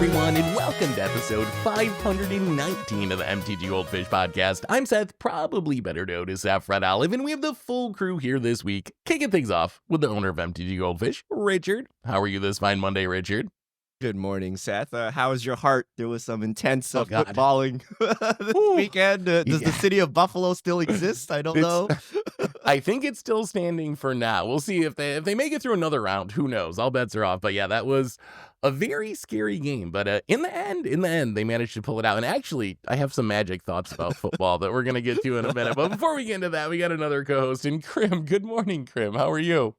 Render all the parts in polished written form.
everyone, and welcome to episode 519 of the MTGGoldfish podcast. I'm Seth, probably better known as Saffron Olive, and we have the full crew here this week, kicking things off with the owner of MTGGoldfish, Richard. How are you this fine Monday, Richard? Good morning, Seth. How is your heart? There was some intense footballing this Ooh. weekend. Does the city of Buffalo still exist? I don't know. I think it's still standing for now. We'll see if they make it through another round. Who knows? All bets are off. But yeah, that was a very scary game. But in the end, they managed to pull it out. And actually, I have some magic thoughts about football that we're going to get to in a minute. But before we get into that, we got another co-host in Krim. Good morning, Krim. How are you?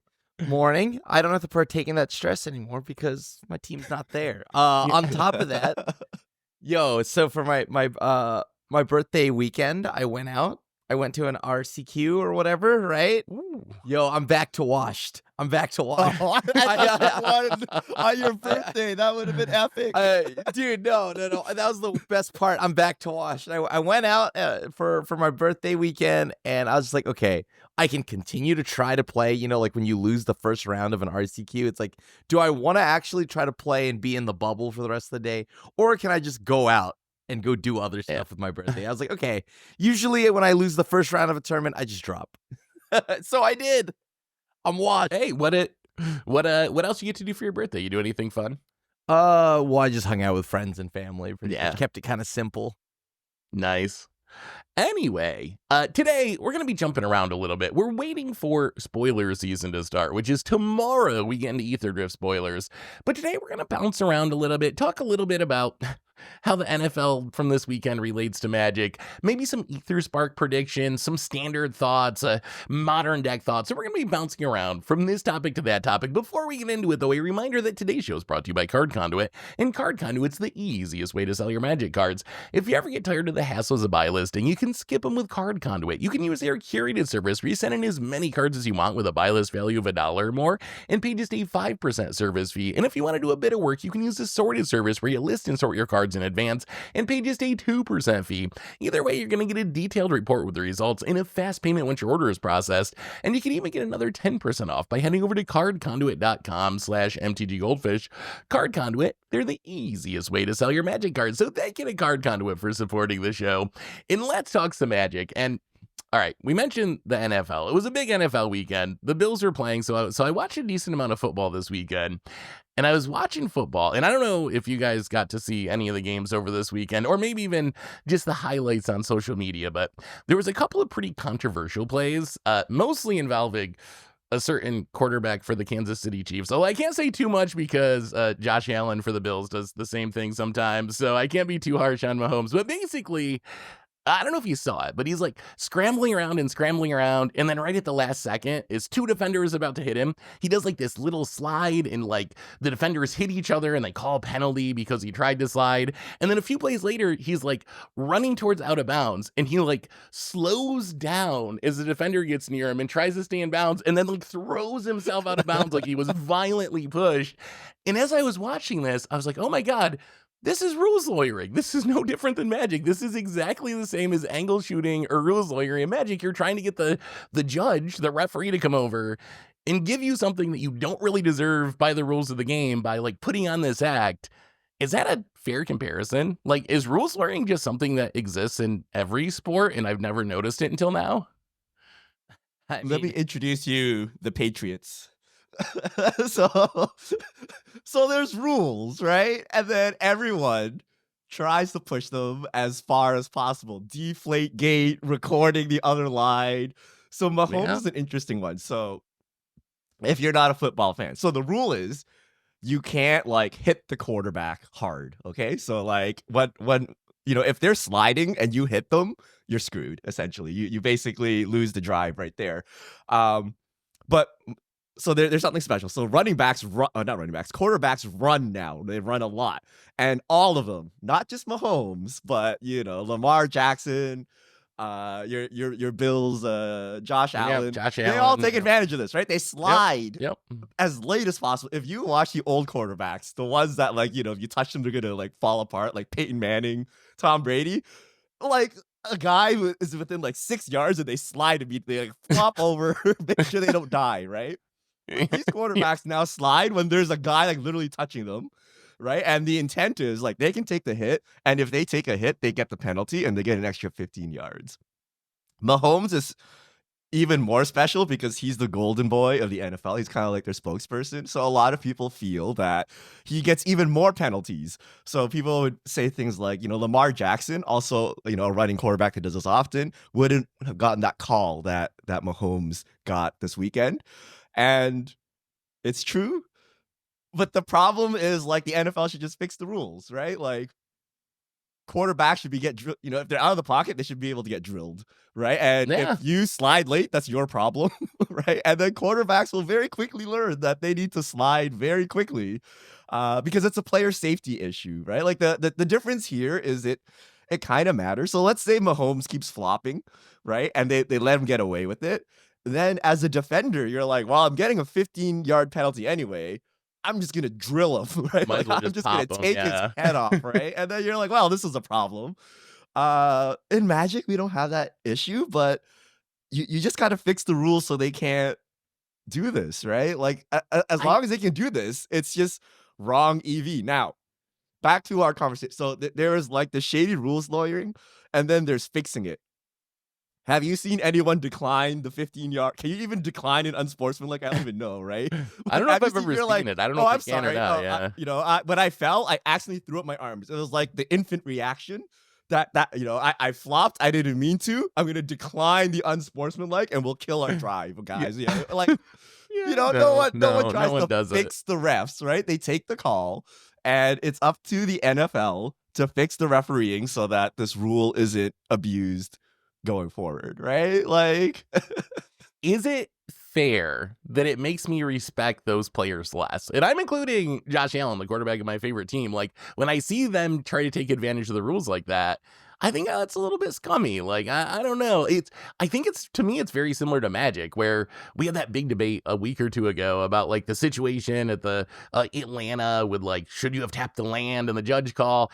Morning. I don't have to partake in that stress anymore because my team's not there. On top of that, so for my birthday weekend, I went out. I went to an RCQ or whatever, right? Ooh. Yo, I'm back to washed. Oh, on your birthday, that would have been epic. Dude, no. That was the best part. I'm back to washed. I went out for my birthday weekend, and I was just like, okay, I can continue to try to play. You know, like when you lose the first round of an RCQ, it's like, do I want to actually try to play and be in the bubble for the rest of the day? Or can I just go out and go do other stuff with my birthday? I was like, okay, usually when I lose the first round of a tournament, I just drop. So I did. I'm washed. Hey, what else you get to do for your birthday? You do anything fun? Well, I just hung out with friends and family. Yeah. Kept it kind of simple. Nice. Anyway, today we're going to be jumping around a little bit. We're waiting for spoiler season to start, which is tomorrow. We get into Ether Drift spoilers. But today we're going to bounce around a little bit, talk a little bit about how the NFL from this weekend relates to Magic, maybe some Ether Spark predictions, some standard thoughts, modern deck thoughts. So we're going to be bouncing around from this topic to that topic. Before we get into it, though, a reminder that today's show is brought to you by Card Conduit, and Card Conduit's the easiest way to sell your Magic cards. If you ever get tired of the hassles of buy listing, you can skip them with Card Conduit. You can use their curated service where you send in as many cards as you want with a buy list value of $1 or more and pay just a 5% service fee. And if you want to do a bit of work, you can use the sorted service where you list and sort your cards in advance and pay just a 2% fee. Either way, you're going to get a detailed report with the results and a fast payment once your order is processed. And you can even get another 10% off by heading over to cardconduit.com/MTGGoldfish. Card Conduit, they're the easiest way to sell your Magic cards. So thank you to Card Conduit for supporting the show. And let's talk some Magic. And all right, we mentioned the NFL. It was a big NFL weekend. The Bills were playing, so I watched a decent amount of football this weekend. And I was watching football, and I don't know if you guys got to see any of the games over this weekend, or maybe even just the highlights on social media, but there was a couple of pretty controversial plays, mostly involving a certain quarterback for the Kansas City Chiefs. So I can't say too much because Josh Allen for the Bills does the same thing sometimes, so I can't be too harsh on Mahomes. But basically, I don't know if you saw it, but he's like scrambling around, and then right at the last second, is two defenders about to hit him. He does like this little slide, and like the defenders hit each other, and they call a penalty because he tried to slide. And then a few plays later, he's like running towards out of bounds, and he like slows down as the defender gets near him and tries to stay in bounds, and then like throws himself out of bounds like he was violently pushed. And as I was watching this, I was like, oh my God, this is rules lawyering. This is no different than Magic. This is exactly the same as angle shooting or rules lawyering in Magic. You're trying to get the judge, the referee, to come over and give you something that you don't really deserve by the rules of the game by like putting on this act. Is that a fair comparison? Like, is rules lawyering just something that exists in every sport and I've never noticed it until now? Let me introduce you the Patriots. so there's rules, right? And then everyone tries to push them as far as possible. Deflate gate, recording the other line. So Mahomes is an interesting one. So if you're not a football fan, so the rule is you can't like hit the quarterback hard. Okay, so like when you know, if they're sliding and you hit them, you're screwed. Essentially, you basically lose the drive right there. But so there's something special. So quarterbacks run now. They run a lot. And all of them, not just Mahomes, but, you know, Lamar Jackson, your Bills, Josh Allen. They all take advantage of this, right? They slide as late as possible. If you watch the old quarterbacks, the ones that, like, you know, if you touch them, they're going to, like, fall apart, like Peyton Manning, Tom Brady, like, a guy who is within, like, 6 yards and they slide immediately, like, flop over, make sure they don't die, right? These quarterbacks now slide when there's a guy like literally touching them. right? And the intent is like they can take the hit, and if they take a hit, they get the penalty and they get an extra 15 yards. Mahomes is even more special because he's the golden boy of the NFL. He's kind of like their spokesperson. So a lot of people feel that he gets even more penalties. So people would say things like, Lamar Jackson, also, a running quarterback that does this often, wouldn't have gotten that call that Mahomes got this weekend. And it's true. But the problem is, like, the NFL should just fix the rules, right? Like, quarterbacks should be if they're out of the pocket, they should be able to get drilled, right? And if you slide late, that's your problem, right? And then quarterbacks will very quickly learn that they need to slide very quickly because it's a player safety issue, right? Like the difference here is it kind of matters. So let's say Mahomes keeps flopping, right? And they let him get away with it. Then as a defender, you're like, well, I'm getting a 15-yard penalty anyway. I'm just going to drill him, right? Might as well I'm just pop going to take him, his head off, right? And then you're like, well, this is a problem. In Magic, we don't have that issue, but you just got to fix the rules so they can't do this, right? Like, as long as they can do this, it's just wrong EV. Now, back to our conversation. So there is like the shady rules lawyering, and then there's fixing it. Have you seen anyone decline the 15-yard? Can you even decline an unsportsmanlike? I don't even know, right? I don't know if I've ever seen it. I don't know if I can or not. Yeah. When I fell, I accidentally threw up my arms. It was like the infant reaction that I flopped. I didn't mean to. I'm gonna decline the unsportsmanlike, and we'll kill our drive, guys. Yeah, like no one tries to fix the refs, right? They take the call, and it's up to the NFL to fix the refereeing so that this rule isn't abused going forward, right? Like, is it fair that it makes me respect those players less? And I'm including Josh Allen, the quarterback of my favorite team. Like, when I see them try to take advantage of the rules like that, I think that's a little bit scummy. Like, I don't know. To me, it's very similar to Magic, where we had that big debate a week or two ago about like the situation at the Atlanta with like, should you have tapped the land and the judge call?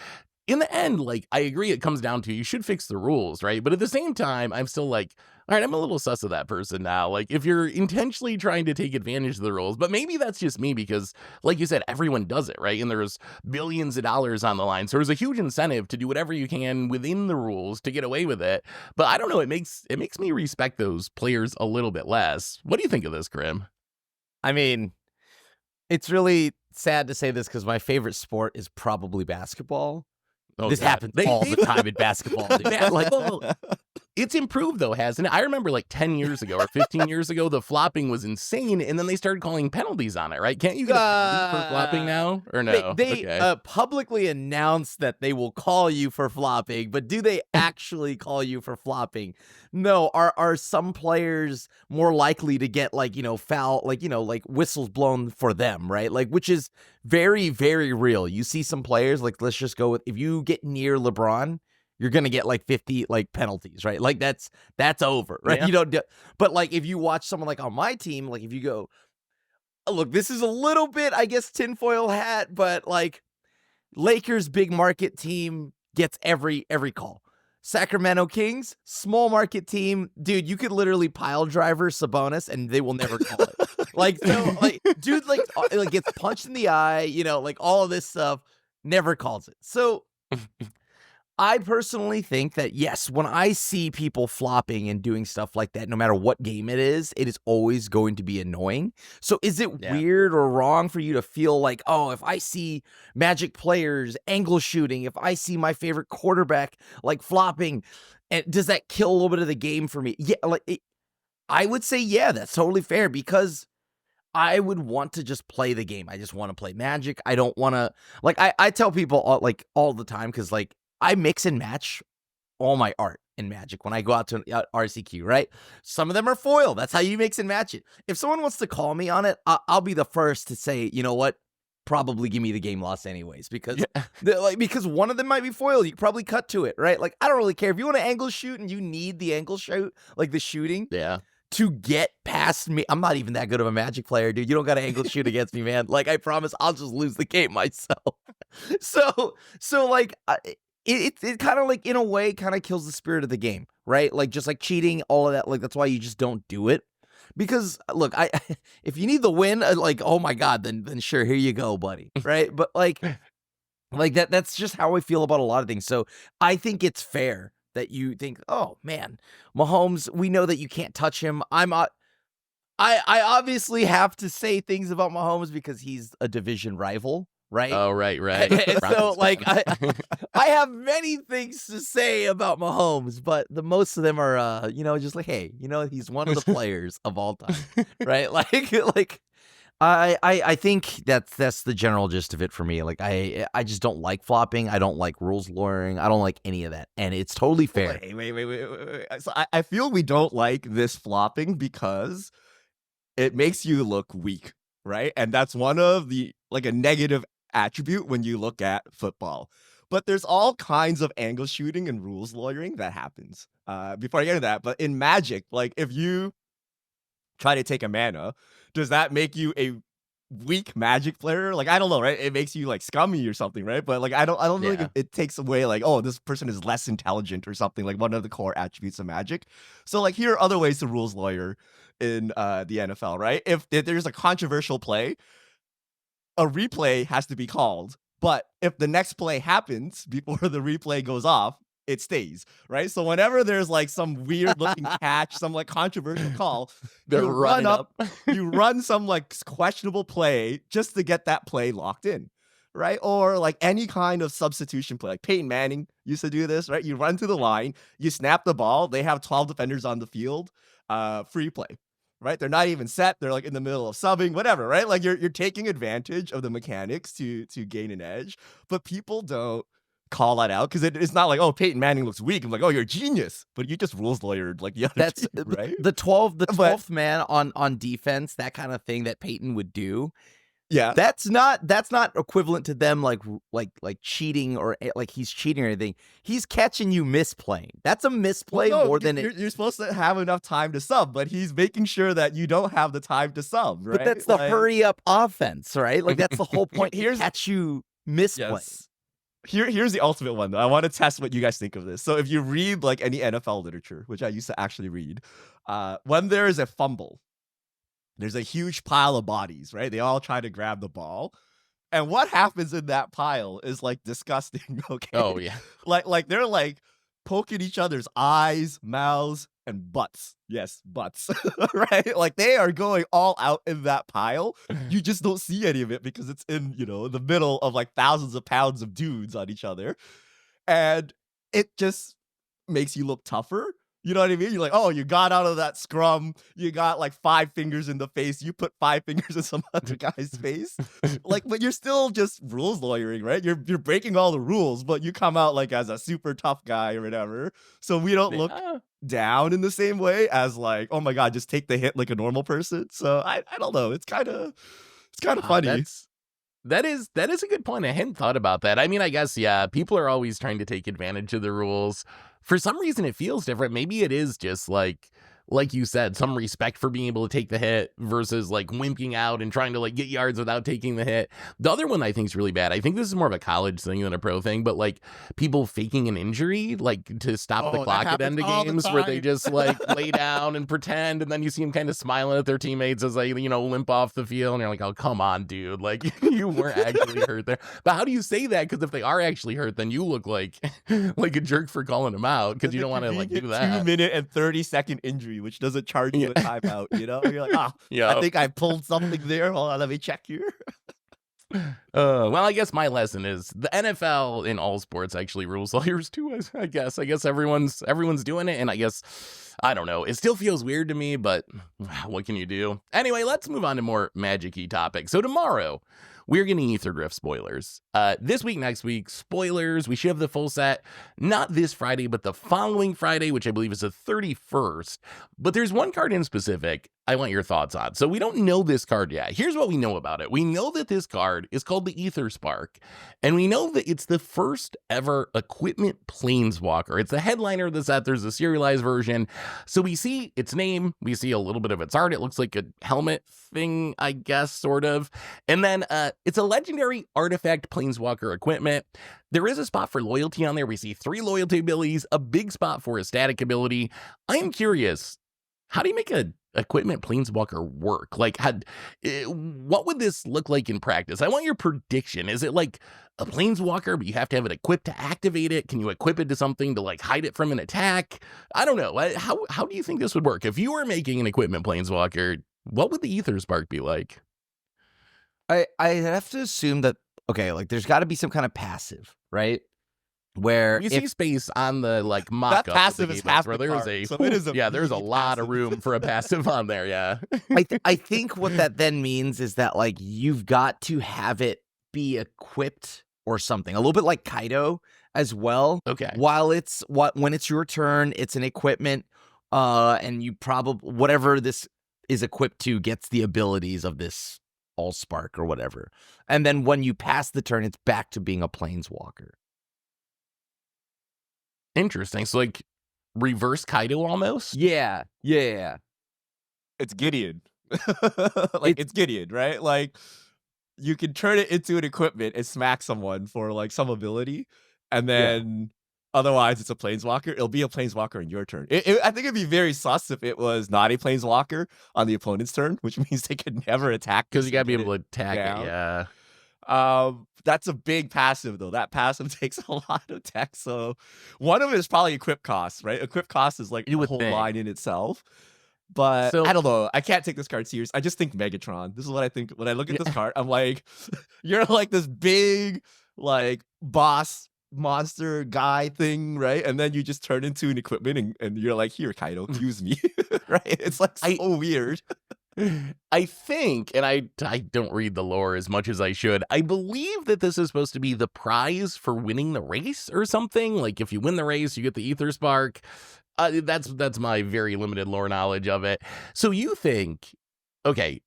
In the end, like, I agree, it comes down to you should fix the rules, right? But at the same time, I'm still like, all right, I'm a little sus of that person now. Like, if you're intentionally trying to take advantage of the rules, but maybe that's just me because, like you said, everyone does it, right? And there's billions of dollars on the line. So there's a huge incentive to do whatever you can within the rules to get away with it. But I don't know, it makes me respect those players a little bit less. What do you think of this, Grim? I mean, it's really sad to say this because my favorite sport is probably basketball. Oh, this God. happens all the time in basketball. It's improved, though, hasn't it? I remember like 10 years ago or 15 years ago, the flopping was insane, and then they started calling penalties on it, right? Can't you get a penalty for flopping now, or no? They publicly announced that they will call you for flopping, but do they actually call you for flopping? No. Are some players more likely to get foul, like whistles blown for them, right? Like, which is very, very real. You see some players, like, let's just go with, if you get near LeBron, you're going to get like 50 like penalties, right? Like that's over, right? Yeah. But like if you watch someone like on my team, like if you go, look, this is a little bit, I guess, tinfoil hat, but like Lakers big market team gets every call. Sacramento Kings, small market team, dude, you could literally pile driver Sabonis and they will never call it. Dude, gets punched in the eye, like all of this stuff, never calls it. So I personally think that, yes, when I see people flopping and doing stuff like that, no matter what game it is always going to be annoying. So is it weird or wrong for you to feel like, oh, if I see Magic players angle shooting, if I see my favorite quarterback like flopping, and does that kill a little bit of the game for me? Yeah, I would say, yeah, that's totally fair because I would want to just play the game. I just want to play Magic. I don't want to, I tell people all the time because I mix and match all my art in Magic when I go out to RCQ, right? Some of them are foil. That's how you mix and match it. If someone wants to call me on it, I'll be the first to say, you know what? Probably give me the game loss anyways because because one of them might be foil. You probably cut to it, right? Like, I don't really care. If you want to angle shoot and you need the angle shoot, like the shooting. Yeah. To get past me, I'm not even that good of a Magic player, dude. You don't got to angle shoot against me, man. Like, I promise I'll just lose the game myself. So it kind of in a way kind of kills the spirit of the game, right? Like, just like cheating, all of that. Like, that's why you just don't do it. Because look, if you need the win, oh my God, then sure, here you go, buddy. Right? But Like that's just how I feel about a lot of things. So I think it's fair that you think, oh man, Mahomes, we know that you can't touch him. I obviously have to say things about Mahomes because he's a division rival, right? Oh, right. And so, like, I have many things to say about Mahomes, but the most of them are, just like, hey, he's one of the players of all time, right? Like, I think that's the general gist of it for me. Like, I just don't like flopping. I don't like rules lawyering. I don't like any of that, and it's totally fair. Wait. So I feel we don't like this flopping because it makes you look weak, right? And that's one of the, like, a negative attribute when you look at football. But there's all kinds of angle shooting and rules lawyering that happens. Before I get into that, but in Magic, like, if you try to take a mana, does that make you a weak Magic player? Like, I don't know, right? It makes you like scummy or something, right? But like, I don't think it takes away like, oh, this person is less intelligent or something, like one of the core attributes of Magic. So like, here are other ways to rules lawyer in the NFL, right? If there's a controversial play, a replay has to be called. But if the next play happens before the replay goes off, it stays, right? So whenever there's like some weird looking catch, some like controversial call, They're you running run up, you run some like questionable play just to get that play locked in, right? Or like any kind of substitution play, like Peyton Manning used to do this, right? You run to the line, you snap the ball, they have 12 defenders on the field, free play, right? They're not even set. They're like in the middle of subbing, whatever, right? Like you're taking advantage of the mechanics to gain an edge, but people don't call that out because it's not like, oh, Peyton Manning looks weak. I'm like, oh, you're a genius, but you just rules lawyered like the other team, right? The 12th man on defense, that kind of thing that Peyton would do. Yeah, that's not equivalent to them like cheating or like he's cheating or anything. He's catching you misplaying. That's a misplay more than you're supposed to have enough time to sub, but he's making sure that you don't have the time to sub, right? But that's the hurry up offense, right? Like that's the whole point. Catch you misplay. Yes. Here's the ultimate one, though. I want to test what you guys think of this. So if you read like any NFL literature, which I used to actually read, when there is a fumble, there's a huge pile of bodies, right? They all try to grab the ball. And what happens in that pile is like disgusting, okay? Oh, yeah. Like they're like poking each other's eyes, mouths, and butts. Yes, butts, right? Like they are going all out in that pile. You just don't see any of it because it's in, the middle of like thousands of pounds of dudes on each other. And it just makes you look tougher. You know what I mean? You're like, oh, you got out of that scrum. You got like 5 fingers in the face. You put 5 fingers in some other guy's face. Like, but you're still just rules lawyering, right? You're breaking all the rules, but you come out like as a super tough guy or whatever. So we don't look down in the same way as like, oh my God, just take the hit like a normal person. So I don't know. It's kind of funny. That is a good point. I hadn't thought about that. I mean, I guess, yeah, people are always trying to take advantage of the rules. For some reason, it feels different. Maybe it is just like you said, some respect for being able to take the hit versus like wimping out and trying to like get yards without taking the hit. The other one I think is really bad. I think this is more of a college thing than a pro thing, but like people faking an injury, like to stop the clock at end of games where they just like lay down and pretend. And then you see them kind of smiling at their teammates as they, limp off the field. And you're like, oh, come on, dude. Like you weren't actually hurt there. But how do you say that? Because if they are actually hurt, then you look like a jerk for calling them out because you don't want to like do that. 2-minute and 30-second injury, which doesn't charge you a timeout, You're like, I think I pulled something there. Hold on, let me check here. Well, I guess my lesson is the NFL in all sports actually rules lawyers too. I guess everyone's doing it, and I guess I don't know. It still feels weird to me, but what can you do? Anyway, let's move on to more Magic-y topics. So tomorrow, we're getting Ether Drift spoilers. This week, next week, spoilers. We should have the full set, not this Friday, but the following Friday, which I believe is the 31st. But there's one card in specific I want your thoughts on. So we don't know this card yet. Here's what we know about it. We know that this card is called the Ether Spark, and we know that it's the first ever equipment planeswalker. It's the headliner of the set. There's a serialized version. So we see its name. We see a little bit of its art. It looks like a helmet thing, I guess, sort of. And then it's a legendary artifact planeswalker equipment. There is a spot for loyalty on there. We see 3 loyalty abilities, a big spot for a static ability. I am curious, how do you make a equipment planeswalker work? Like, what would this look like in practice? I want your prediction. Is it like a planeswalker, but you have to have it equipped to activate it? Can you equip it to something to like hide it from an attack? I don't know. How do you think this would work? If you were making an equipment planeswalker, what would the Ether Spark be like? I have to assume that, okay, like there's got to be some kind of passive, right? Where you see space on the like mock-up. That passive is half where the there's card, so it is a there's a really lot passive. of room for a passive on there. Yeah. I think what that then means is that like you've got to have it be equipped or something, a little bit like Kaido as well. Okay. While when it's your turn, it's an equipment, and you probably whatever this is equipped to gets the abilities of this Allspark or whatever, and then when you pass the turn, it's back to being a planeswalker. Interesting. So like reverse Kaido almost? Yeah. It's Gideon. It's Gideon, right? Like you can turn it into an equipment and smack someone for like some ability, and then otherwise it's a planeswalker. It'll be a planeswalker in your turn. I think it'd be very sus if it was not a planeswalker on the opponent's turn, which means they could never attack because you gotta be able to attack down. it. Yeah. That's a big passive though. That passive takes a lot of tech. So one of it is probably equip costs, right? Equip cost is like a whole line in itself. But I don't know. I can't take this card serious. I just think Megatron. This is what I think when I look at this card. I'm like, you're like this big like boss monster guy thing, right? And then you just turn into an equipment and you're like, here, Kaido, use me. Right? It's like so weird. I think, and I don't read the lore as much as I should, I believe that this is supposed to be the prize for winning the race or something. Like if you win the race, you get the Ether Spark. That's my very limited lore knowledge of it. So you think, okay,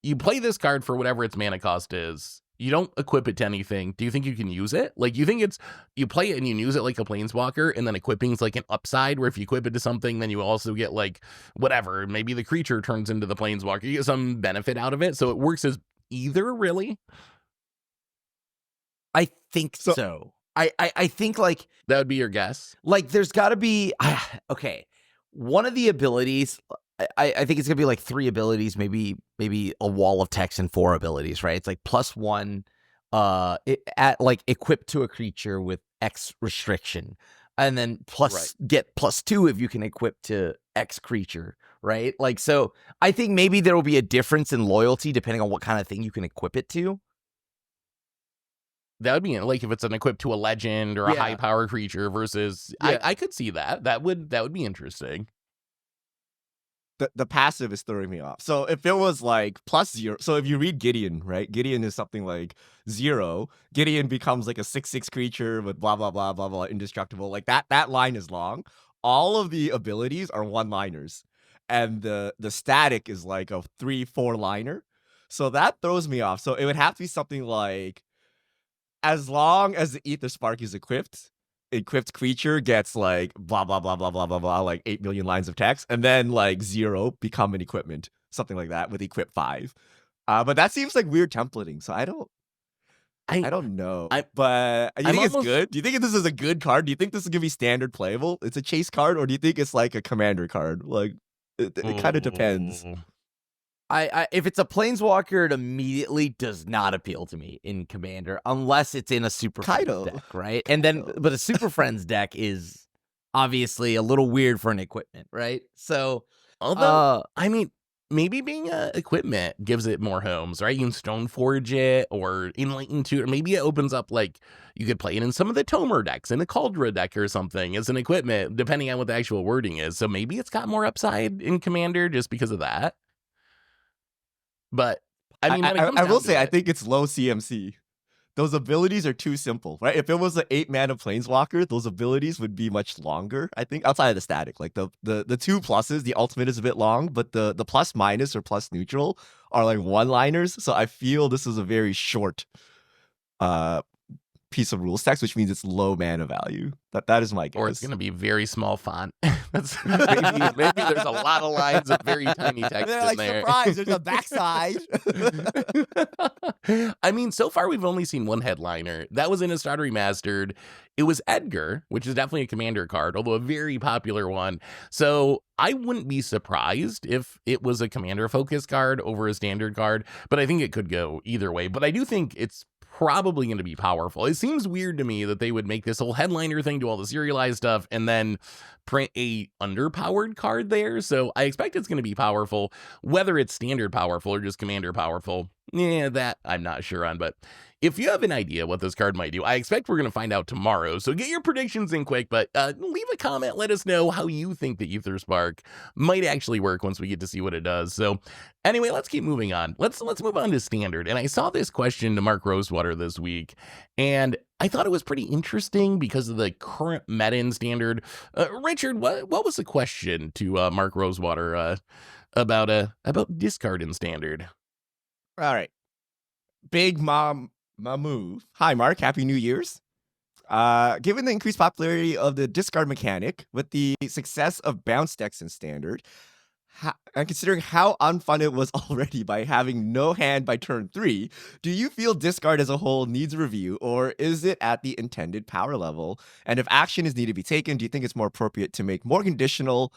you play this card for whatever its mana cost is. You don't equip it to anything. Do you think you can use it? Like, you think you play it and you use it like a planeswalker, and then equipping is like an upside where if you equip it to something, then you also get like whatever. Maybe the creature turns into the planeswalker. You get some benefit out of it. So it works as either, really? I think so. I think like that would be your guess. Like there's got to be okay. One of the abilities, I think it's gonna be like 3 abilities, maybe a wall of text and 4 abilities, right? It's like +1, like equipped to a creature with X restriction, and then get +2 if you can equip to X creature, right? Like so, I think maybe there will be a difference in loyalty depending on what kind of thing you can equip it to. That would be like if it's an equip to a legend or a high power creature versus I could see that. That would be interesting. The passive is throwing me off. So if it was like +0, so if you read Gideon, right? Gideon is something like 0. Gideon becomes like a 6/6 creature with blah blah blah blah blah indestructible. Like that line is long. All of the abilities are 1-liners, and the static is like a 3-4 liner. So that throws me off. So it would have to be something like, as long as the Ether Spark is equipped creature gets like blah blah blah blah blah blah blah, like 8 million lines of text, and then like 0 become an equipment, something like that with equip 5. But that seems like weird templating, so I don't know. But you think it's good? Do you think this is a good card? Do you think this is gonna be standard playable? It's a chase card, or do you think it's like a commander card? Like it kind of depends. If it's a planeswalker, it immediately does not appeal to me in Commander unless it's in a Super Friends deck, right? And then, but a Super Friends deck is obviously a little weird for an equipment, right? So, although I mean, maybe being a equipment gives it more homes, right? You can Stoneforge it or Enlighten to, or maybe it opens up like you could play it in some of the Tomer decks, in a Cauldron deck or something as an equipment, depending on what the actual wording is. So maybe it's got more upside in Commander just because of that. But I mean, I will say, I think it's low CMC. Those abilities are too simple, right? If it was an 8-mana planeswalker, those abilities would be much longer. I think outside of the static, like the 2 pluses, the ultimate is a bit long, but the plus minus or plus neutral are like 1-liners. So I feel this is a very short piece of rules text, which means it's low mana value. That is my guess. Or it's going to be very small font. That's maybe there's a lot of lines of very tiny text They're in like, there. surprise, there's a backside. I mean, so far we've only seen one headliner. That was in a starter remastered. It was Edgar, which is definitely a commander card, although a very popular one. So I wouldn't be surprised if it was a commander focus card over a standard card, but I think it could go either way. But I do think it's probably going to be powerful. It seems weird to me that they would make this whole headliner thing, do all the serialized stuff, and then print a underpowered card there. So I expect it's going to be powerful. Whether it's standard powerful or just commander powerful, that I'm not sure on. But if you have an idea what this card might do, I expect we're going to find out tomorrow. So get your predictions in quick, but leave a comment. Let us know how you think the Ether Spark might actually work once we get to see what it does. So anyway, let's keep moving on. Let's move on to standard. And I saw this question to Mark Rosewater this week, and I thought it was pretty interesting because of the current meta in standard. Richard, what was the question to Mark Rosewater about discard in standard? All right. Big Mom move. Hi, Mark. Happy New Year's. Given the increased popularity of the discard mechanic with the success of bounce decks in standard, and considering how unfun it was already by having no hand by turn 3, do you feel discard as a whole needs review, or is it at the intended power level? And if action is needed to be taken, do you think it's more appropriate to make more conditional,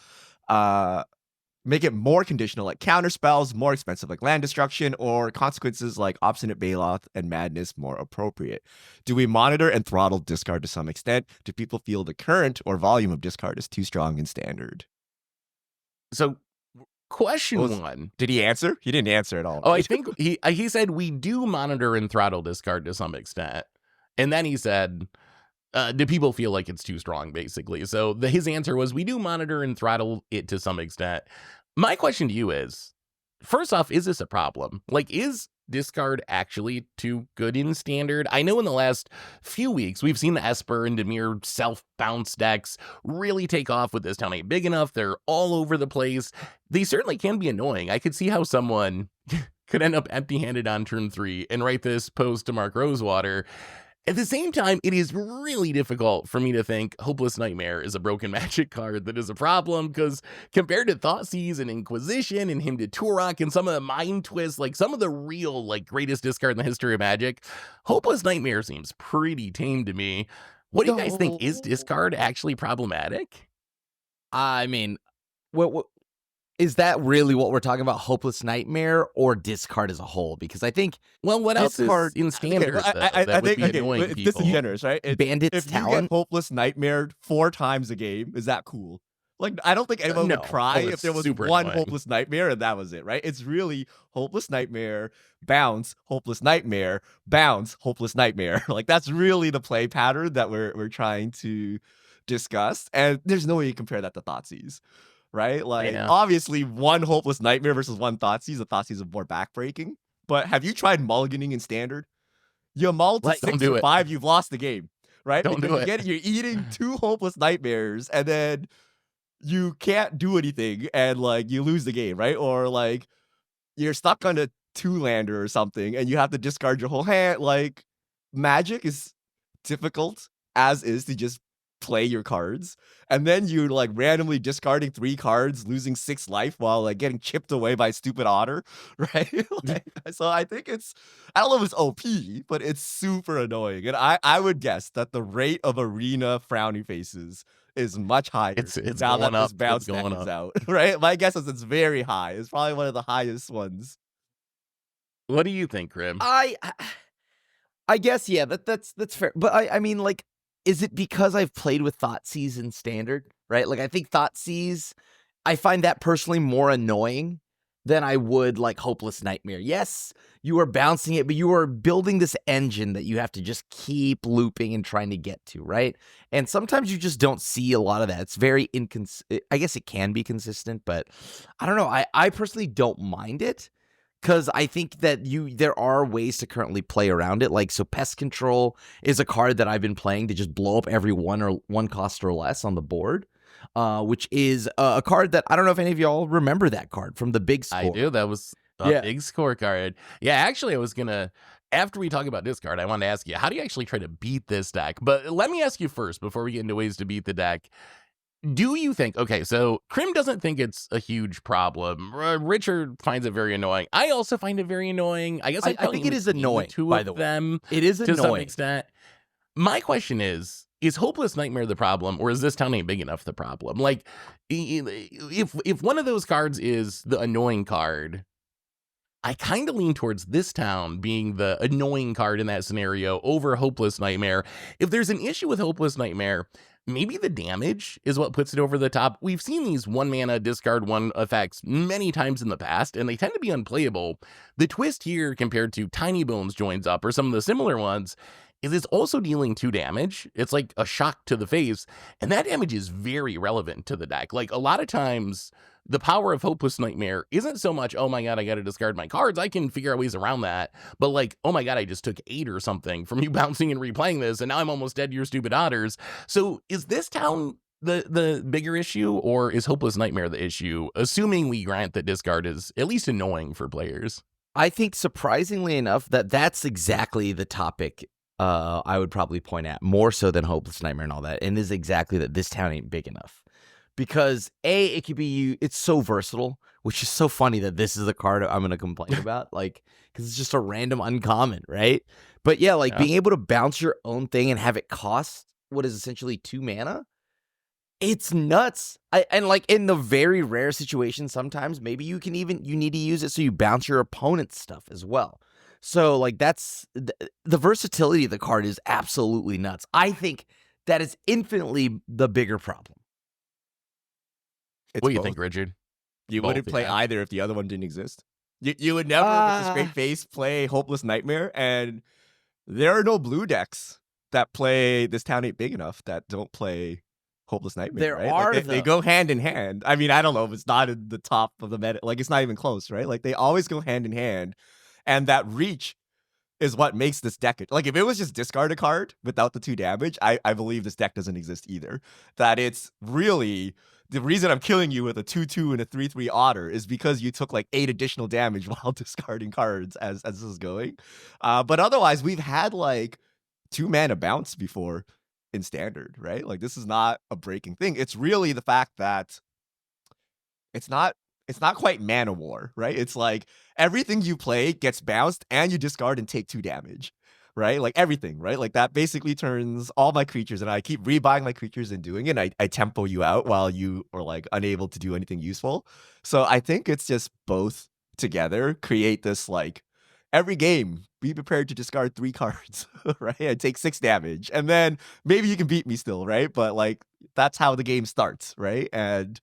make it more conditional like counter spells, more expensive like land destruction, or consequences like obstinate Baloth and madness more appropriate? Do we monitor and throttle discard to some extent? Do people feel the current or volume of discard is too strong in standard? So question one. Did he answer? He didn't answer at all. Oh, I think he said we do monitor and throttle discard to some extent. And then he said, do people feel like it's too strong, basically? So his answer was, we do monitor and throttle it to some extent. My question to you is, first off, is this a problem? Like, is discard actually too good in standard? I know in the last few weeks, we've seen the Esper and Dimir self-bounce decks really take off with this town ain't big enough. They're all over the place. They certainly can be annoying. I could see how someone could end up empty-handed on turn 3 and write this post to Mark Rosewater. At the same time, it is really difficult for me to think Hopeless Nightmare is a broken Magic card that is a problem, because compared to Thoughtseize and Inquisition and Hymn to Turok and some of the Mind Twists, like some of the real greatest discard in the history of Magic, Hopeless Nightmare seems pretty tame to me. What do you guys think? Is discard actually problematic? I mean, what is that really what we're talking about? Hopeless Nightmare or discard as a whole? Because I think, well, what else is in standard that would be annoying people? This is generous, right? Bandit's if Talon. You get Hopeless Nightmare 4 times a game, is that cool? Like, I don't think anyone would cry if there was one annoying Hopeless Nightmare and that was it, right? It's really Hopeless Nightmare, bounce, Hopeless Nightmare, bounce, Hopeless Nightmare. Like, that's really the play pattern that we're trying to discuss. And there's no way you compare that to Thoughtseize. Right? Like, obviously, one Hopeless Nightmare versus one Thoughtseize. The Thoughtseize is more backbreaking. But have you tried mulliganing in standard? You mull to 6 or 5, you've lost the game. Right? Don't do it. You're eating 2 Hopeless Nightmares, and then you can't do anything, and, you lose the game, right? Or, you're stuck on a 2-lander or something, and you have to discard your whole hand. Magic is difficult, as is, to just play your cards, and then you're randomly discarding 3 cards, losing 6 life while getting chipped away by stupid otter, right? So I think I don't know if it's OP, but it's super annoying. And I would guess that the rate of arena frowny faces is much higher. It's now going that up. this bounce deck is out, right? My guess is it's very high. It's probably one of the highest ones. What do you think, Grim? I guess, yeah, that's fair. But I mean, is it because I've played with Thoughtseize in standard, right? I think Thoughtseize, I find that personally more annoying than I would Hopeless Nightmare. Yes, you are bouncing it, but you are building this engine that you have to just keep looping and trying to get to, right? And sometimes you just don't see a lot of that. It's very inconsistent. I guess it can be consistent, but I don't know. I personally don't mind it, because I think that there are ways to currently play around it. So Pest Control is a card that I've been playing to just blow up every one cost or less on the board, which is a card that I don't know if any of y'all remember that card from the big score. I do. That was a big score card. Yeah, actually, I was going to after we talk about discard, I want to ask you, how do you actually try to beat this deck? But let me ask you first, before we get into ways to beat the deck, do you think, okay, so Krim doesn't think it's a huge problem. Richard finds it very annoying. I also find it very annoying. I guess I think it is annoying, by the way. Them it is to some annoying. extent. My question is Hopeless Nightmare the problem, or is this town ain't big enough the problem? Like, if one of those cards is the annoying card, I kind of lean towards this town being the annoying card in that scenario over Hopeless Nightmare. If there's an issue with Hopeless Nightmare, maybe the damage is what puts it over the top. We've seen these 1 mana discard 1 effects many times in the past, and they tend to be unplayable. The twist here compared to Tiny Bones Joins Up or some of the similar ones is it's also dealing 2 damage. It's like a shock to the face, and that damage is very relevant to the deck. Like, a lot of times, the power of Hopeless Nightmare isn't so much, oh my god, I gotta discard my cards. I can figure out ways around that. But like, oh my god, I just took 8 or something from you bouncing and replaying this, and now I'm almost dead to your stupid otters. So is this town the bigger issue, or is Hopeless Nightmare the issue, assuming we grant that discard is at least annoying for players? I think, surprisingly enough, that's exactly the topic I would probably point at, more so than Hopeless Nightmare and all that, and is exactly that this town ain't big enough. Because it could be it's so versatile, which is so funny that this is the card I'm going to complain about, like, because it's just a random uncommon, right? But yeah, like being able to bounce your own thing and have it cost what is essentially 2 mana, it's nuts. And like in the very rare situation, sometimes maybe you need to use it so you bounce your opponent's stuff as well. So like that's the versatility of the card is absolutely nuts. I think that is infinitely the bigger problem. What do you think, Richard? You wouldn't play either if the other one didn't exist. You would never, with a straight face, play Hopeless Nightmare, and there are no blue decks that play This Town Ain't Big Enough that don't play Hopeless Nightmare. There right? are, like they go hand in hand. I mean, I don't know if it's not in the top of the meta. Like, it's not even close, right? Like, they always go hand in hand, and that reach is what makes this deck. Like, if it was just discard a card without the 2 damage, I believe this deck doesn't exist either. That it's really... The reason I'm killing you with a 2/2 and a 3/3 otter is because you took like 8 additional damage while discarding cards as this is going. But otherwise, we've had like 2 mana bounce before in standard, right? Like, this is not a breaking thing. It's really the fact that it's not quite mana war, right? It's like everything you play gets bounced and you discard and take 2 damage. Right? Like everything, right? Like that basically turns all my creatures, and I keep rebuying my creatures and doing it, and I tempo you out while you are like unable to do anything useful. So I think it's just both together create this like every game, be prepared to discard 3 cards, right? And take 6 damage. And then maybe you can beat me still, right? But like that's how the game starts, right? And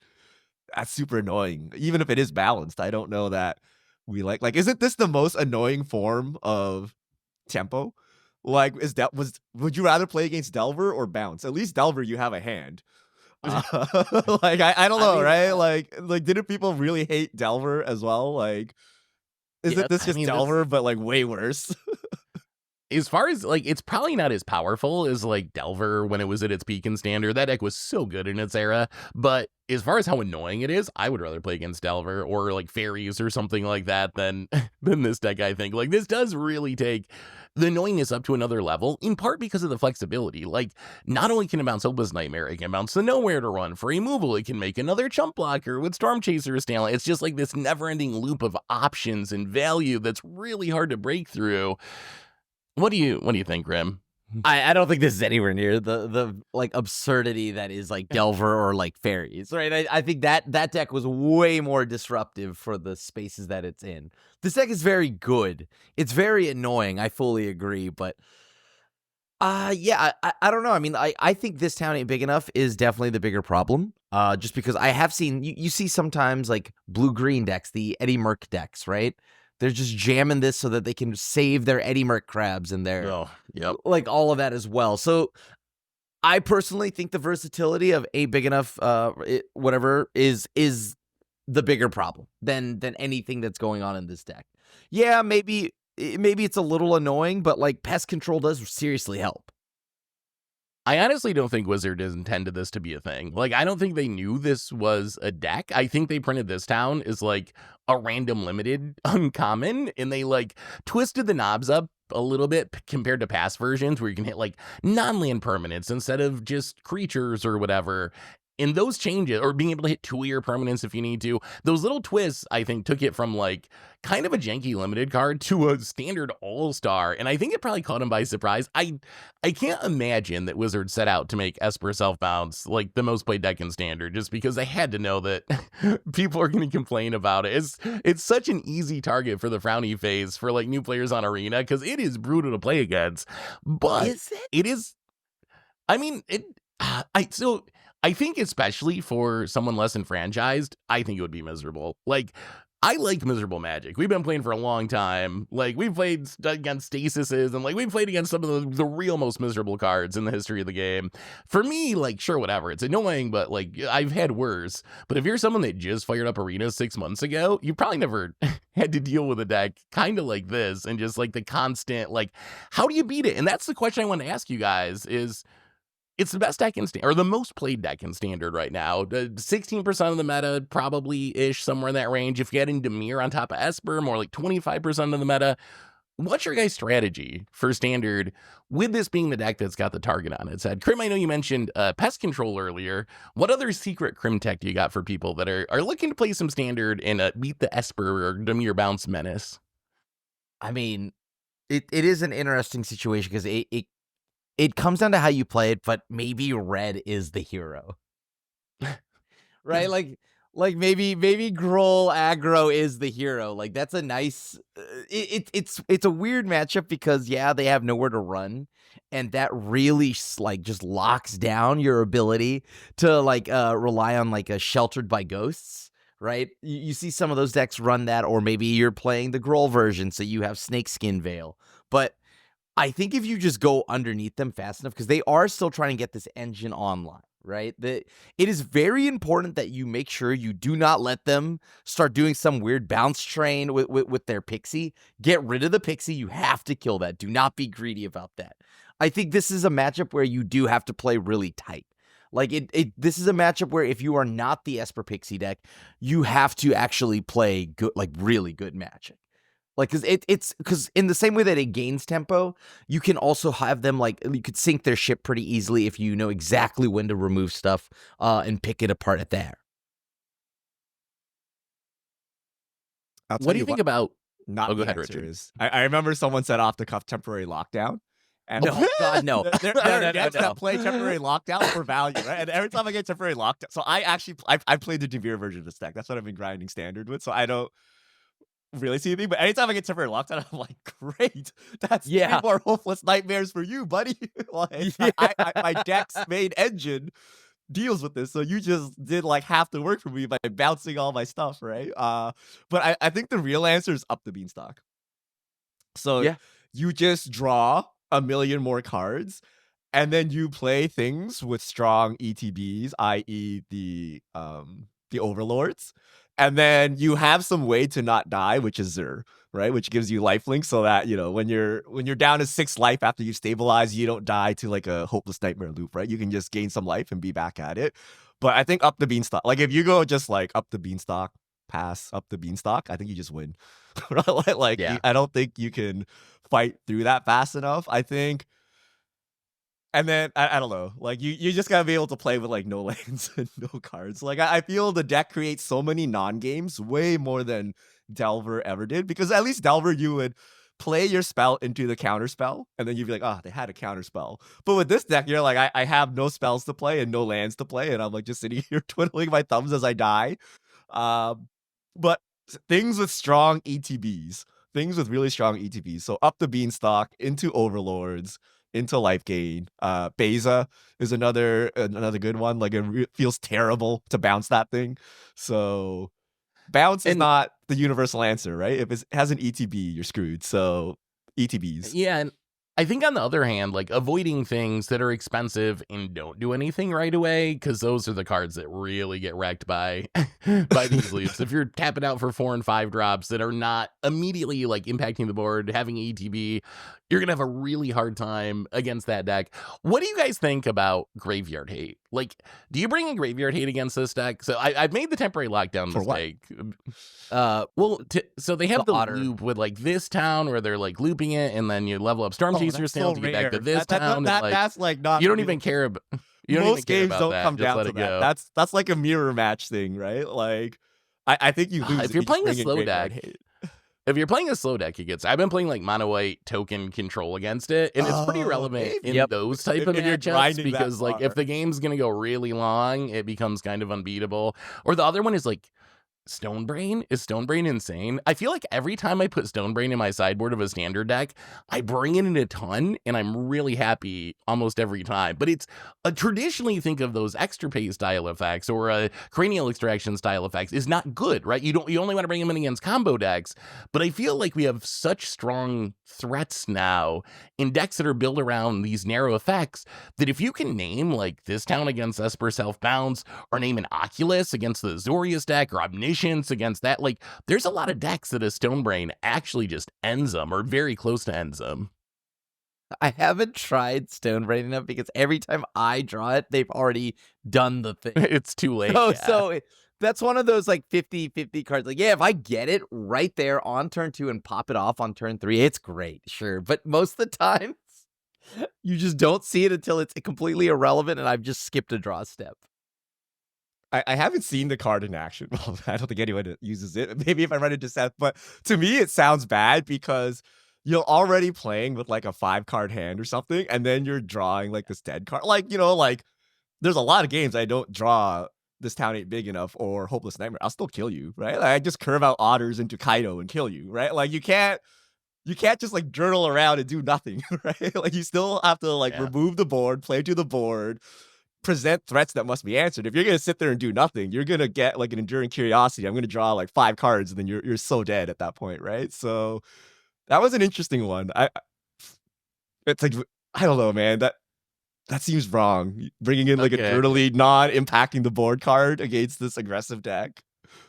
that's super annoying. Even if it is balanced, I don't know that we like isn't this the most annoying form of tempo? Like, would you rather play against Delver or Bounce? At least Delver, you have a hand. Like, I don't know, right? Like, didn't people really hate Delver as well? Like, isn't this just Delver, but like way worse? As far as like, it's probably not as powerful as like Delver when it was at its peak in standard. That deck was so good in its era. But as far as how annoying it is, I would rather play against Delver or like Fairies or something like that than this deck, I think. Like, this does really take the annoyingness up to another level, in part because of the flexibility. Like, not only can it bounce Hopeless Nightmare, it can bounce the Nowhere to Run for removal. It can make another Chump Blocker with Storm Chaser Stalin. It's just like this never-ending loop of options and value that's really hard to break through. What do you think, Grim? I don't think this is anywhere near the like absurdity that is like Delver or like Fairies, right? I think that deck was way more disruptive for the spaces that it's in. This deck is very good. It's very annoying. I fully agree, but yeah, I don't know. I mean, I think This Town Ain't Big Enough is definitely the bigger problem. Just because I have seen you see sometimes like blue-green decks, the Eddie Merc decks, right? They're just jamming this so that they can save their Eddie Merc crabs and their like all of that as well. So I personally think the versatility of a big enough whatever is the bigger problem than anything that's going on in this deck. Yeah, maybe it's a little annoying, but like Pest Control does seriously help. I honestly don't think Wizard has intended this to be a thing. Like, I don't think they knew this was a deck. I think they printed this town as like a random limited uncommon, and they like twisted the knobs up a little bit compared to past versions where you can hit like non-land permanents instead of just creatures or whatever. And those changes, or being able to hit 2-year permanents if you need to, those little twists, I think, took it from like kind of a janky limited card to a standard all-star. And I think it probably caught him by surprise. I can't imagine that Wizards set out to make Esper Self-Bounce like the most played deck in standard, just because they had to know that people are going to complain about it. It's such an easy target for the frowny phase for like new players on Arena, because it is brutal to play against. But it is, I mean, I think especially for someone less enfranchised, I think it would be miserable. Like, I like miserable Magic. We've been playing for a long time. Like, we've played against Stasises, and like we've played against some of the real most miserable cards in the history of the game. For me, like, sure, whatever. It's annoying, but like I've had worse. But if you're someone that just fired up Arena 6 months ago, you probably never had to deal with a deck kind of like this, and just like the constant, like, how do you beat it? And that's the question I want to ask you guys is, it's the best deck in standard, or the most played deck in standard right now. 16% of the meta, probably-ish, somewhere in that range. If you add in Dimir on top of Esper, more like 25% of the meta. What's your guys' strategy for standard with this being the deck that's got the target on its head? Crim, I know you mentioned Pest Control earlier. What other secret Crim tech do you got for people that are looking to play some standard and beat the Esper or Dimir bounce menace? I mean, it is an interesting situation because it comes down to how you play it, but maybe red is the hero. Right? Like maybe Groll aggro is the hero. Like, that's a nice it's a weird matchup because they have nowhere to run, and that really like just locks down your ability to like rely on like a Sheltered by Ghosts. Right? You see some of those decks run that, or maybe you're playing the Groll version, so you have Snakeskin Veil. But I think if you just go underneath them fast enough, because they are still trying to get this engine online, right? That it is very important that you make sure you do not let them start doing some weird bounce train with their Pixie. Get rid of the Pixie. You have to kill that. Do not be greedy about that. I think this is a matchup where you do have to play really tight. Like this is a matchup where if you are not the Esper Pixie deck, you have to actually play good, like really good Magic. Like, because in the same way that it gains tempo, you can also have them, like, you could sink their ship pretty easily if you know exactly when to remove stuff and pick it apart at there. What do you think about? Not go ahead, Richard. I remember someone said off the cuff temporary lockdown. And no, God, no. They're that play temporary lockdown for value, right? And every time I get temporary lockdown, so I played the Dimir version of this deck. That's what I've been grinding standard with. So I don't really see anything, but anytime I get temporary lockdown, I'm like, great, that's 3 more hopeless nightmares for you, buddy. Like, my deck's main engine deals with this, so you just did like half the work for me by bouncing all my stuff, right? But I think the real answer is up the beanstalk. So you just draw a million more cards, and then you play things with strong ETBs, i.e. the overlords. And then you have some way to not die, which is Zur, right? Which gives you lifelink so that, you know, when you're down to 6 life after you stabilize, you don't die to like a hopeless nightmare loop, right? You can just gain some life and be back at it. But I think up the beanstalk, like if you go just like up the beanstalk, pass up the beanstalk, I think you just win. I don't think you can fight through that fast enough. I think. And then, I don't know, like, you just gotta be able to play with, like, no lands and no cards. Like, I feel the deck creates so many non-games, way more than Delver ever did. Because at least Delver, you would play your spell into the counter spell, and then you'd be like, oh, they had a counter spell. But with this deck, you're like, I have no spells to play and no lands to play, and I'm, like, just sitting here twiddling my thumbs as I die. But things with strong ETBs, things with really strong ETBs. So up the beanstalk, into overlords, into life gain. Beza is another good one. Like, it feels terrible to bounce that thing. So bounce is not the universal answer, right? If it has an ETB, you're screwed. So ETBs. Yeah, and I think on the other hand, like, avoiding things that are expensive and don't do anything right away, because those are the cards that really get wrecked by these loops. If you're tapping out for 4 and 5 drops that are not immediately like impacting the board, having ETB, you're gonna have a really hard time against that deck. What do you guys think about Graveyard Hate? Like, do you bring a graveyard hate against this deck? So I've made the temporary lockdown For what? mistake. So they have the otter. loop with like this town where they're like looping it, and then you level up Storm Chaser's that's tail so to get back to rare. this town. and, like, That's like not. you don't even care about. You don't even Most care games about don't that. come Just down let to it that. go. That's like a mirror match thing, right? Like, I think you lose If you're you just playing a bring in slow graveyard deck, hate. If you're playing a slow deck, it gets. I've been playing like mono white token control against it, and it's pretty relevant maybe. in those type of If you're matchups grinding that because like if far. the game's gonna go really long, it becomes kind of unbeatable. Or the other one is like Stonebrain. Is Stonebrain insane? I feel like every time I put Stonebrain in my sideboard of a standard deck, I bring it in a ton, and I'm really happy almost every time. But it's traditionally you think of those extra pay style effects or a cranial extraction style effects is not good, right? You only want to bring them in against combo decks. But I feel like we have such strong threats now in decks that are built around these narrow effects that if you can name like this town against Esper Self-Bounce, or name an Oculus against the Azorius deck, or Omniscience against that, like there's a lot of decks that a Stonebrain actually just ends them or very close to ends them. I haven't tried Stonebrain enough because every time I draw it, they've already done the thing. It's too late. So that's one of those like 50-50 cards. Like, yeah, if I get it right there on turn 2 and pop it off on turn 3, it's great, sure. But most of the time, you just don't see it until it's completely irrelevant and I've just skipped a draw step. I haven't seen the card in action. Well, I don't think anyone uses it. Maybe if I run into Seth, but to me it sounds bad because you're already playing with like a 5-card hand or something, and then you're drawing like this dead card. Like, you know, like there's a lot of games I don't draw this town ain't big enough or Hopeless Nightmare. I'll still kill you, right? Like, I just curve out otters into Kaido and kill you, right? Like you can't just like journal around and do nothing, right? Like you still have to like remove the board, play to the board, present threats that must be answered. If you're gonna sit there and do nothing, you're gonna get like an enduring curiosity. I'm gonna draw like 5 cards, and then you're so dead at that point, right? So that was an interesting one. It's like I don't know, man. That seems wrong. Bringing in like a journally non-impacting the board card against this aggressive deck.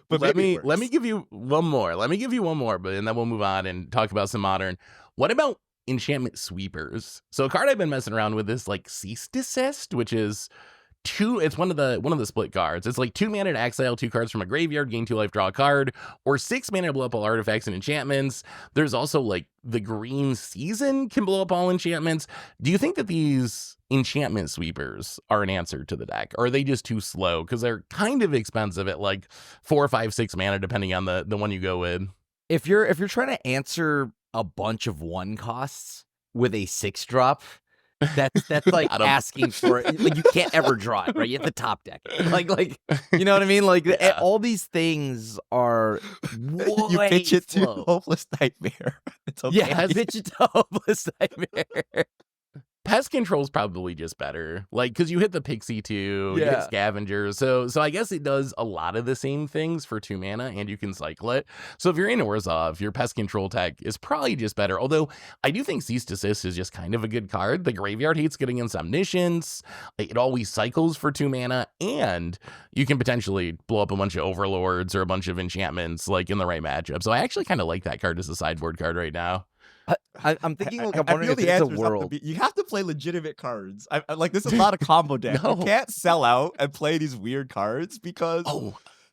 But let me give you one more. But and then we'll move on and talk about some modern. What about enchantment sweepers? So a card I've been messing around with is like Cease Desist, which is it's one of the split cards. It's like 2 mana to exile 2 cards from a graveyard, gain 2 life, draw a card, or 6 mana to blow up all artifacts and enchantments. There's also like the green season can blow up all enchantments. Do you think that these enchantment sweepers are an answer to the deck, or are they just too slow? Because they're kind of expensive at like 4, 5, 6 mana, depending on the one you go with. If you're trying to answer a bunch of 1 costs with a 6-drop, that's like asking for it. Like you can't ever draw it, right? You have to top deck it. Like you know what I mean? Like all these things are way you pitch it slow. to Hopeless Nightmare. It's okay. Yeah, pitch it to Hopeless Nightmare. Pest Control is probably just better, like because you hit the Pixie too, you hit Scavengers, so I guess it does a lot of the same things for 2 mana, and you can cycle it. So if you're in Orzhov, your Pest Control tech is probably just better. Although I do think Cease Desist is just kind of a good card. The graveyard hates getting in Omniscience. It always cycles for 2 mana, and you can potentially blow up a bunch of Overlords or a bunch of enchantments like in the right matchup. So I actually kind of like that card as a sideboard card right now. I'm thinking, like, I'm wondering if there's a world. You have to play legitimate cards. Like, this is not a combo deck. No. You can't sell out and play these weird cards because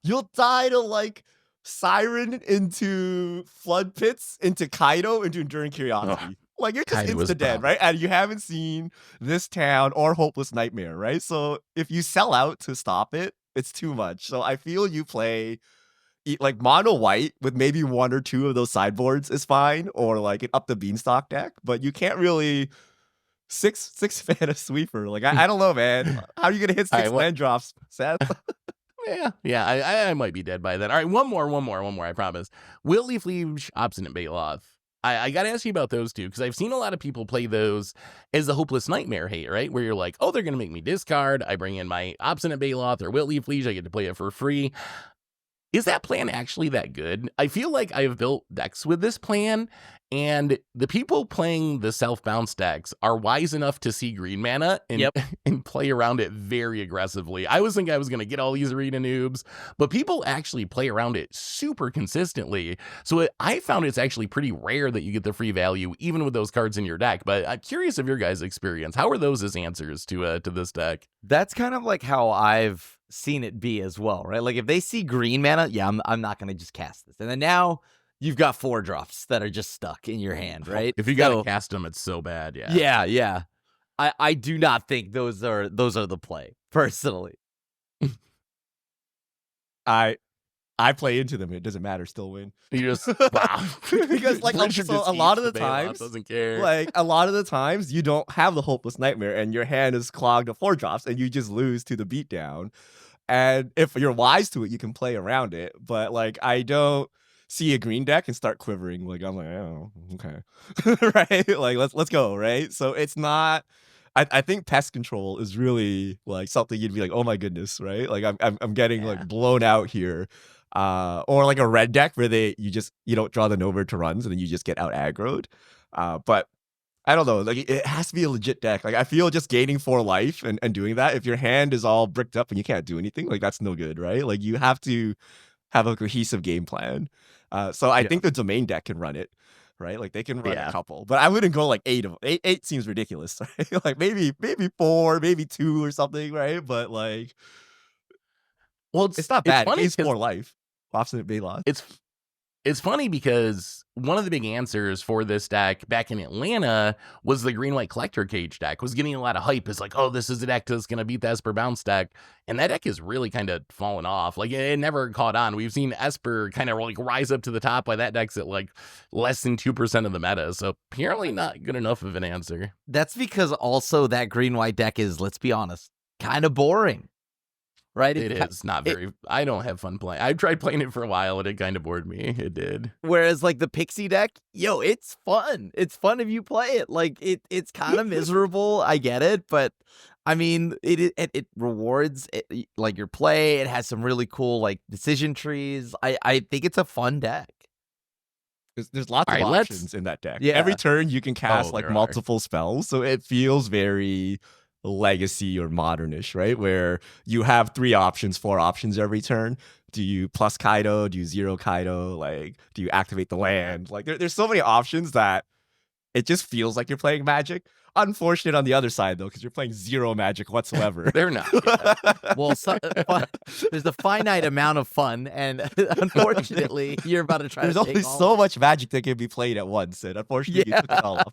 you'll die to, like, Siren into Flood Pits, into Kaido, into Enduring Curiosity. Like, you're just insta-dead, right? And you haven't seen this town or Hopeless Nightmare, right? So if you sell out to stop it, it's too much. So I feel you play like mono white with maybe 1 or 2 of those sideboards is fine, or like an up the beanstalk deck, but you can't really six mana sweeper. Like I don't know, man. How are you gonna hit 6 land drops, Seth? Yeah, I might be dead by then. All right, one more, I promise. Will Leaf Liege, Obstinate Bailoff. I gotta ask you about those two, because I've seen a lot of people play those as the Hopeless Nightmare hate, right? Where you're like, oh, they're gonna make me discard. I bring in my Obstinate Bailoff or Will Leaf Liege, I get to play it for free. Is that plan actually that good? I feel like I have built decks with this plan, and the people playing the self-bounce decks are wise enough to see green mana and, and play around it very aggressively. I was thinking I was going to get all these arena noobs, but people actually play around it super consistently. So I found it's actually pretty rare that you get the free value, even with those cards in your deck. But I'm curious of your guys' experience. How are those as answers to this deck? That's kind of like how I've seen it be as well, right? Like if they see green mana, yeah, I'm not going to just cast this. And then now you've got 4-drops that are just stuck in your hand, right? If you got to cast them, it's so bad. Yeah. I do not think those are the play, personally. I play into them. It doesn't matter. Still win. You just wow. Because like so a lot of the times, doesn't care. Like a lot of the times, you don't have the hopeless nightmare, and your hand is clogged of 4-drops, and you just lose to the beatdown. And if you're wise to it, you can play around it. But like, I don't see a green deck and start quivering. Like I'm like, oh, okay, right? Like let's go, right? So it's not. I think Pest Control is really like something you'd be like, oh my goodness, right? Like I'm getting like blown out here. Or like a red deck where you don't draw the Nova to runs and then you just get out aggroed. But I don't know, like it has to be a legit deck. Like I feel just gaining 4 life and doing that, if your hand is all bricked up and you can't do anything, like that's no good, right? Like you have to have a cohesive game plan. So I think the domain deck can run it, right? Like they can run a couple, but I wouldn't go like 8 of them. 8 seems ridiculous, right? Like maybe 4, maybe 2 or something, right? But like, well, it's not bad. It gains 4 life. Obstinate Beanock. It's funny because one of the big answers for this deck back in Atlanta was the green-white collector cage deck. Was getting a lot of hype. It's like, oh, this is a deck that's going to beat the Esper bounce deck. And that deck is really kind of fallen off. Like, it never caught on. We've seen Esper kind of like rise up to the top, while that deck's at like less than 2% of the meta. So apparently not good enough of an answer. That's because also that green-white deck is, let's be honest, kind of boring. Right? It is not very. I don't have fun playing. I tried playing it for a while and it kind of bored me. It did. Whereas like the Pixie deck, it's fun. It's fun if you play it. Like it's kind of miserable. I get it, but I mean, it rewards like your play. It has some really cool like decision trees. I think it's a fun deck. There's lots of options in that deck. Yeah. Every turn you can cast like multiple spells, so it feels very legacy or modernish, right? Where you have 3 options, 4 options every turn. Do you plus Kaido? Do you 0 Kaido? Like, do you activate the land? Like, there's so many options that it just feels like you're playing Magic. Unfortunate on the other side, though, because you're playing 0 Magic whatsoever. They're not. Well, there's a finite amount of fun, and unfortunately, you're about to try there's to only so much Magic that can be played at once, and unfortunately, you took it all off.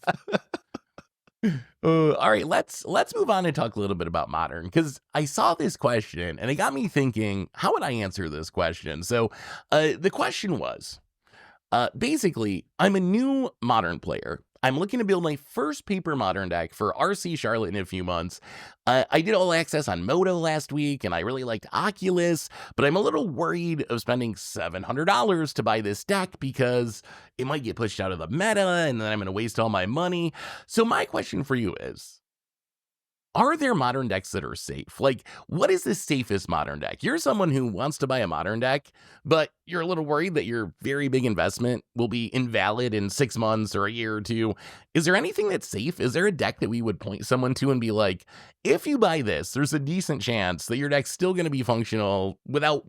All right, let's move on and talk a little bit about Modern, because I saw this question and it got me thinking, how would I answer this question? So the question was, basically, I'm a new Modern player. I'm looking to build my first paper Modern deck for RC Charlotte in a few months. I did all access on Moto last week, and I really liked Oculus, but I'm a little worried of spending $700 to buy this deck because it might get pushed out of the meta, and then I'm going to waste all my money. So my question for you is, are there Modern decks that are safe? Like, what is the safest Modern deck? You're someone who wants to buy a Modern deck, but you're a little worried that your very big investment will be invalid in 6 months or a year or 2. Is there anything that's safe? Is there a deck that we would point someone to and be like, if you buy this, there's a decent chance that your deck's still going to be functional without,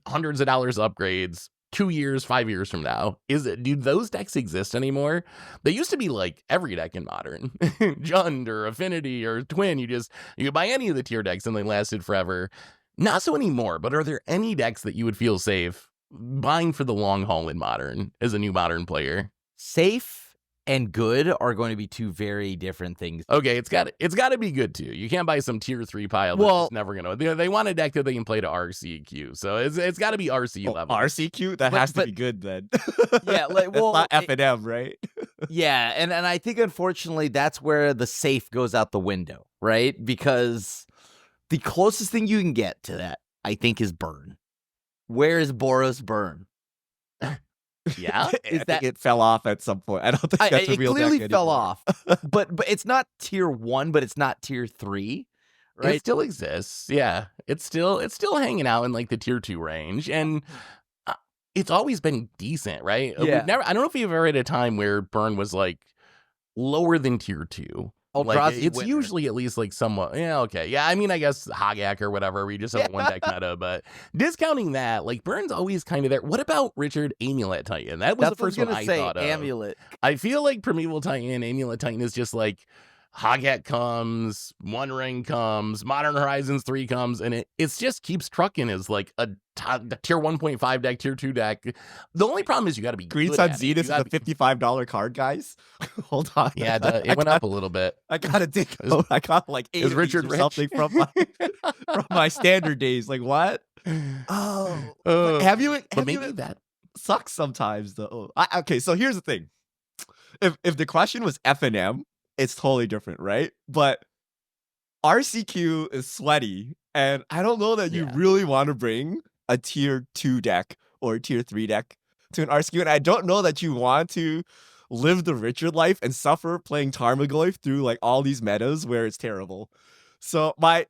hundreds of dollars upgrades 2 years, 5 years from now? Do those decks exist anymore? They used to be like every deck in Modern. Jund or Affinity or Twin, you buy any of the tier decks and they lasted forever. Not so anymore, but are there any decks that you would feel safe buying for the long haul in Modern as a new Modern player? Safe and good are going to be 2 very different things. Okay, it's got to be good too. You can't buy some tier 3 pile that's never going to. They want a deck that they can play to RCQ, so it's got to be RC level. RCQ has to be good then. Yeah, like it's not F&M, right? Yeah, and I think unfortunately that's where the safe goes out the window, right? Because the closest thing you can get to that, I think, is Burn. Where is Boros Burn? Yeah, I think it fell off at some point. I don't think that's a real deck anymore. It clearly fell off, but it's not tier 1, but it's not tier 3, right? It still exists. Yeah, it's still hanging out in like the tier 2 range, and it's always been decent, right? Yeah. I don't know if you've ever had a time where burn was like lower than tier 2. Like, Eldrazi's it's winner. usually at least like somewhat, yeah, okay. Yeah, I mean, I guess Hogak or whatever, we just have a one deck meta, but discounting that, like, Burn's always kind of there. What about Richard Amulet Titan? That was That's the first what one I I was gonna thought say, of. Amulet. I feel like Primeval Titan, Amulet Titan is just like, Hogak comes, One Ring comes, Modern Horizons 3 comes, and it just keeps trucking as like a tier 1.5 deck, tier 2 deck. The only problem is you got to be Green good Sun at it. Zenith is a $55 card, guys. Hold on. Yeah, it went up a little bit. I gotta dig. I got like 8 Is Richard or rich? something from my standard days. Like what? Oh, have you? But maybe that sucks sometimes though. Okay, so here's the thing. If the question was FNM, it's totally different, right? But RCQ is sweaty, and I don't know that you really want to bring a tier 2 deck or a tier 3 deck to an RCQ, and I don't know that you want to live the Richard life and suffer playing Tarmogoyf through like all these metas where it's terrible. So my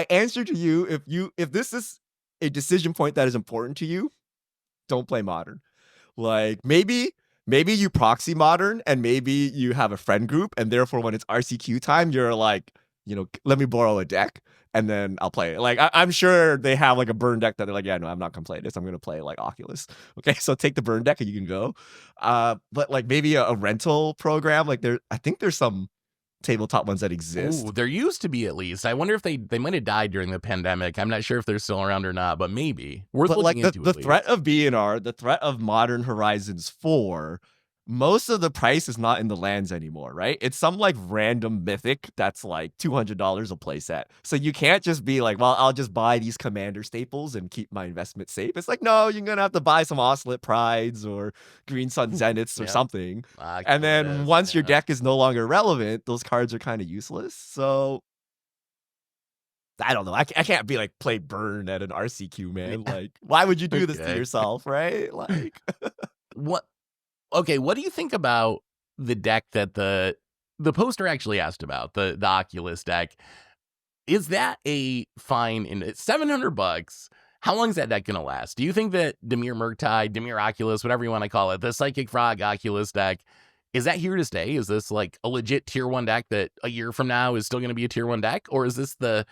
answer to you, if this is a decision point that is important to you, don't play Modern. Like maybe you proxy Modern, and maybe you have a friend group, and therefore when it's RCQ time, you're like, let me borrow a deck, and then I'll play it. Like I'm sure they have like a burn deck that they're like, yeah, no, I'm not gonna play this. I'm gonna play like Oculus. Okay, so take the burn deck and you can go. But like maybe a rental program, like I think there's some tabletop ones that exist. Ooh, there used to be, at least. I wonder if they might have died during the pandemic. I'm not sure if they're still around or not, but maybe worth looking into. The threat of BNR, the threat of Modern Horizons 4, most of the price is not in the lands anymore, right? It's some like random mythic that's like $200 a playset. So you can't just be like, well, I'll just buy these commander staples and keep my investment safe. It's like, no, you're gonna have to buy some Oslet Prides or Green Sun Zeniths or something. And then once your deck is no longer relevant, those cards are kind of useless. So I don't know. I can't be like, play Burn at an RCQ, man. Like, why would you do this to yourself, right? Like, what? Okay, what do you think about the deck that the poster actually asked about, the Oculus deck? Is that a fine? It's $700. How long is that deck gonna last? Do you think that Dimir Murktide, Dimir Oculus, whatever you want to call it, the Psychic Frog Oculus deck, is that here to stay? Is this like a legit tier 1 deck that a year from now is still going to be a tier 1 deck? Or is this the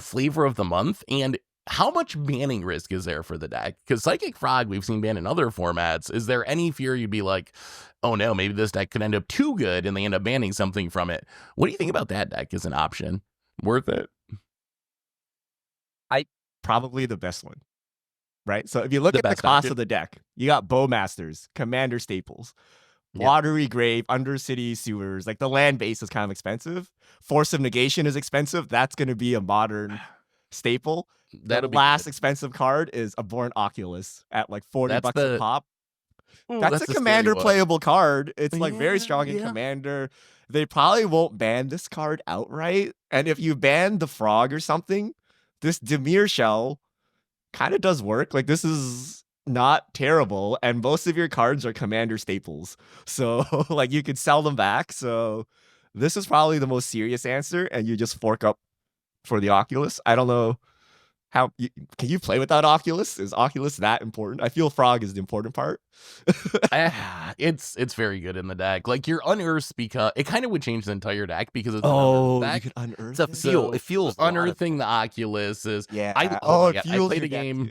flavor of the month? And how much banning risk is there for the deck? Because Psychic Frog, we've seen banned in other formats. Is there any fear you'd be like, oh no, maybe this deck could end up too good and they end up banning something from it? What do you think about that deck as an option? Worth it? Probably the best one, right? So if you look at the cost of the deck, you got Bowmasters, Commander Staples, Watery Grave, Undercity Sewers. Like the land base is kind of expensive. Force of Negation is expensive. That's going to be a Modern staple. The last expensive card is a Born Oculus at like $40 a pop. Ooh, that's a Commander playable card. It's like very strong in Commander. They probably won't ban this card outright. And if you ban the Frog or something, this Dimir Shell kind of does work. Like this is not terrible, and most of your cards are Commander staples. So like you could sell them back. So this is probably the most serious answer, and you just fork up for the Oculus. I don't know how can you play without Oculus? Is Oculus that important? I feel Frog is the important part. It's very good in the deck. Like your unearths, because it kind of would change the entire deck because it's you could unearth. It feels unearthing the Oculus is I played a game.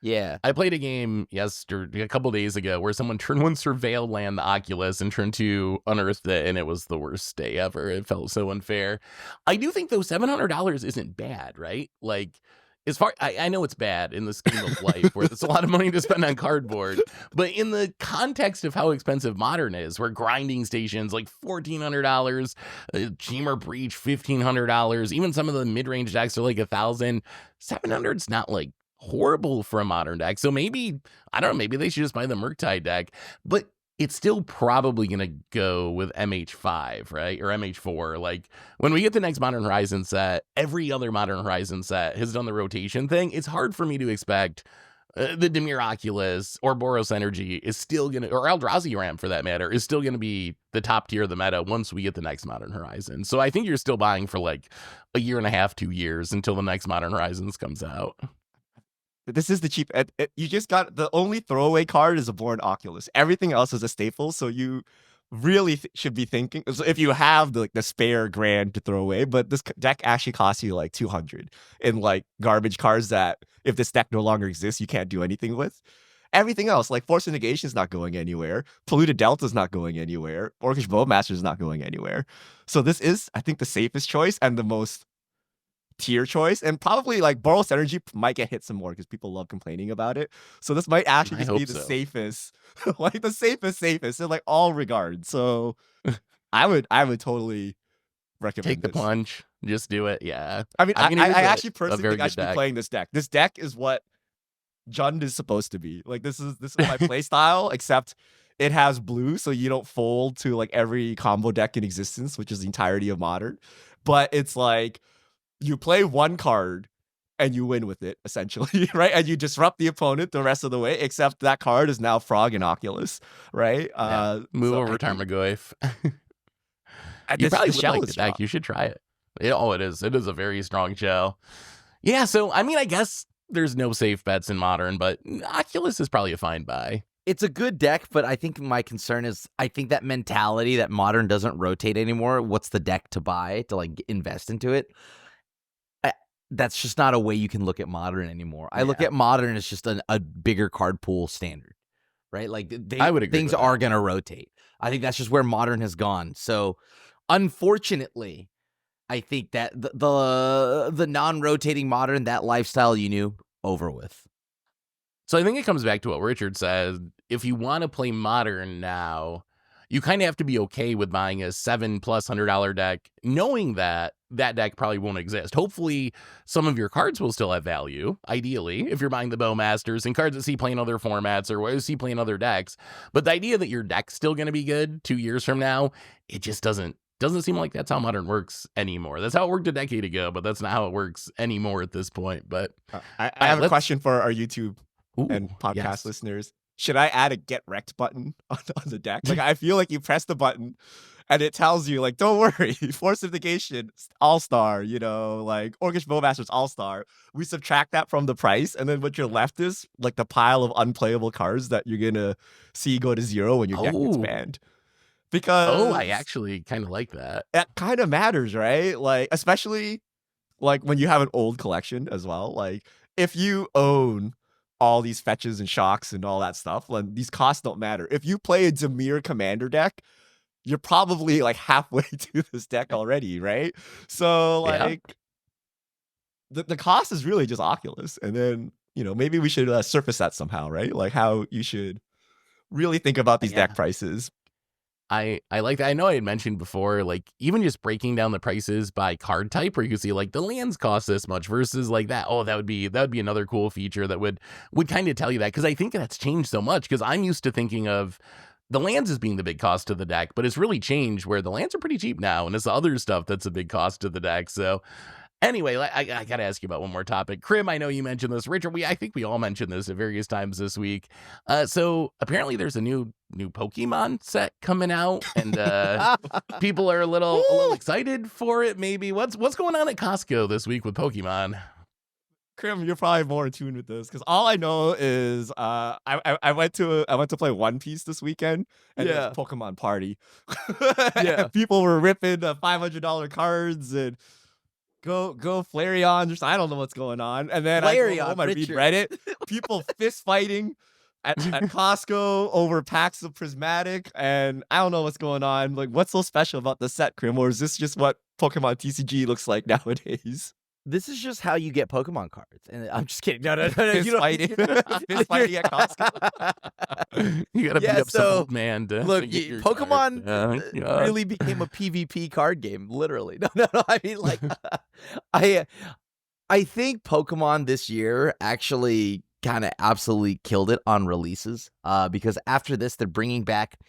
Yeah, I played a game a couple days ago where someone turn 1 surveil land the Oculus and turn 2 unearthed it, and it was the worst day ever. It felt so unfair. I do think though $700 isn't bad, right? Like as far I know it's bad in the scheme of life where there's a lot of money to spend on cardboard, but in the context of how expensive Modern is, where grinding stations like $1,400, Cheemer Breach $1,500, even some of the mid-range decks are like $1,000. $700's not like horrible for a Modern deck. So maybe, I don't know, maybe they should just buy the Murktide deck, but it's still probably going to go with MH5, right? Or MH4. Like when we get the next Modern Horizon set, every other Modern Horizon set has done the rotation thing. It's hard for me to expect the Dimir Oculus or Boros Energy is still going to, or Eldrazi Ram for that matter, is still going to be the top tier of the meta once we get the next Modern Horizon. So I think you're still buying for like a year and a half, 2 years until the next Modern Horizons comes out. this is the cheap. You just got the only throwaway card is a Born Oculus. Everything else is a staple. So you really should be thinking, so if you have the spare grand to throw away, but this deck actually costs you like 200 in like garbage cards that if this deck no longer exists, you can't do anything with. Everything else, like Force of Negation is not going anywhere. Polluted Delta is not going anywhere. Orcish Bowmaster is not going anywhere. So this is, I think, the safest choice and the most tier choice. And probably like Boros Energy might get hit some more because people love complaining about it. So this might actually just be the safest, like the safest in like all regards. So I would totally recommend Take the plunge. Just do it. Yeah. I mean, I actually personally think I should be playing this deck. This deck is what Jund is supposed to be. Like this is my play style, except it has blue, so you don't fold to like every combo deck in existence, which is the entirety of Modern. But it's like you play one card and you win with it, essentially, right? And you disrupt the opponent the rest of the way, except that card is now Frog and Oculus, right? Yeah. Move over Tarmogoyf. You probably would like the deck. You should try it. It is. It is a very strong shell. Yeah, so I mean, I guess there's no safe bets in Modern, but Oculus is probably a fine buy. It's a good deck, but I think my concern is I think that mentality that Modern doesn't rotate anymore. What's the deck to buy to like invest into it? That's just not a way you can look at Modern anymore. I look at Modern as just a bigger card pool standard, right? Like I would agree things are going to rotate. I think that's just where Modern has gone. So unfortunately, I think that the non-rotating Modern, that lifestyle you knew, over with. So I think it comes back to what Richard said. If you want to play Modern now, you kind of have to be okay with buying a $700+ deck, knowing that that deck probably won't exist. Hopefully, some of your cards will still have value, ideally, if you're buying the Bowmasters and cards that see play in other formats or see play in other decks. But the idea that your deck's still going to be good 2 years from now, it just doesn't seem like that's how Modern works anymore. That's how it worked a decade ago, but that's not how it works anymore at this point. But I have a question for our YouTube and podcast listeners. Should I add a get wrecked button on the deck? Like, I feel like you press the button and it tells you, like, don't worry, Force of Negation, All-Star, like Orcish Bowmasters All-Star. We subtract that from the price, and then what you're left is like the pile of unplayable cards that you're gonna see go to zero when your deck gets banned. Because I actually kind of like that. It kind of matters, right? Like, especially like when you have an old collection as well. Like, if you own all these fetches and shocks and all that stuff, like, these costs don't matter. If you play a Dimir Commander deck, you're probably like halfway to this deck already, right? So like the cost is really just Oculus. And then, maybe we should surface that somehow, right? Like how you should really think about these deck prices. I like that. I know I had mentioned before, like even just breaking down the prices by card type, where you can see like the lands cost this much versus like that. Oh, that would be another cool feature that would kind of tell you that, because I think that's changed so much. Because I'm used to thinking of the lands as being the big cost to the deck, but it's really changed where the lands are pretty cheap now, and it's the other stuff that's a big cost to the deck. So anyway, I got to ask you about one more topic. Krim, I know you mentioned this. Richard, I think we all mentioned this at various times this week. So apparently there's a new Pokemon set coming out, and people are a little excited for it, maybe. What's going on at Costco this week with Pokemon? Krim, you're probably more in tune with this, because all I know is I went to play One Piece this weekend, and it was a Pokemon party. People were ripping $500 cards and go Flareon. Just I don't know what's going on. And then I go home, I read Reddit. People fist fighting at Costco over packs of Prismatic, and I don't know what's going on. Like, what's so special about the set, Krim? Or is this just what Pokemon TCG looks like nowadays? This is just how you get Pokemon cards. And I'm just kidding. No. Fist fighting at Costco. You gotta beat up some old man to look. get your Pokemon really became a PvP card game, literally. No. I mean, like, I think Pokemon this year actually kind of absolutely killed it on releases. Because after this, they're bringing back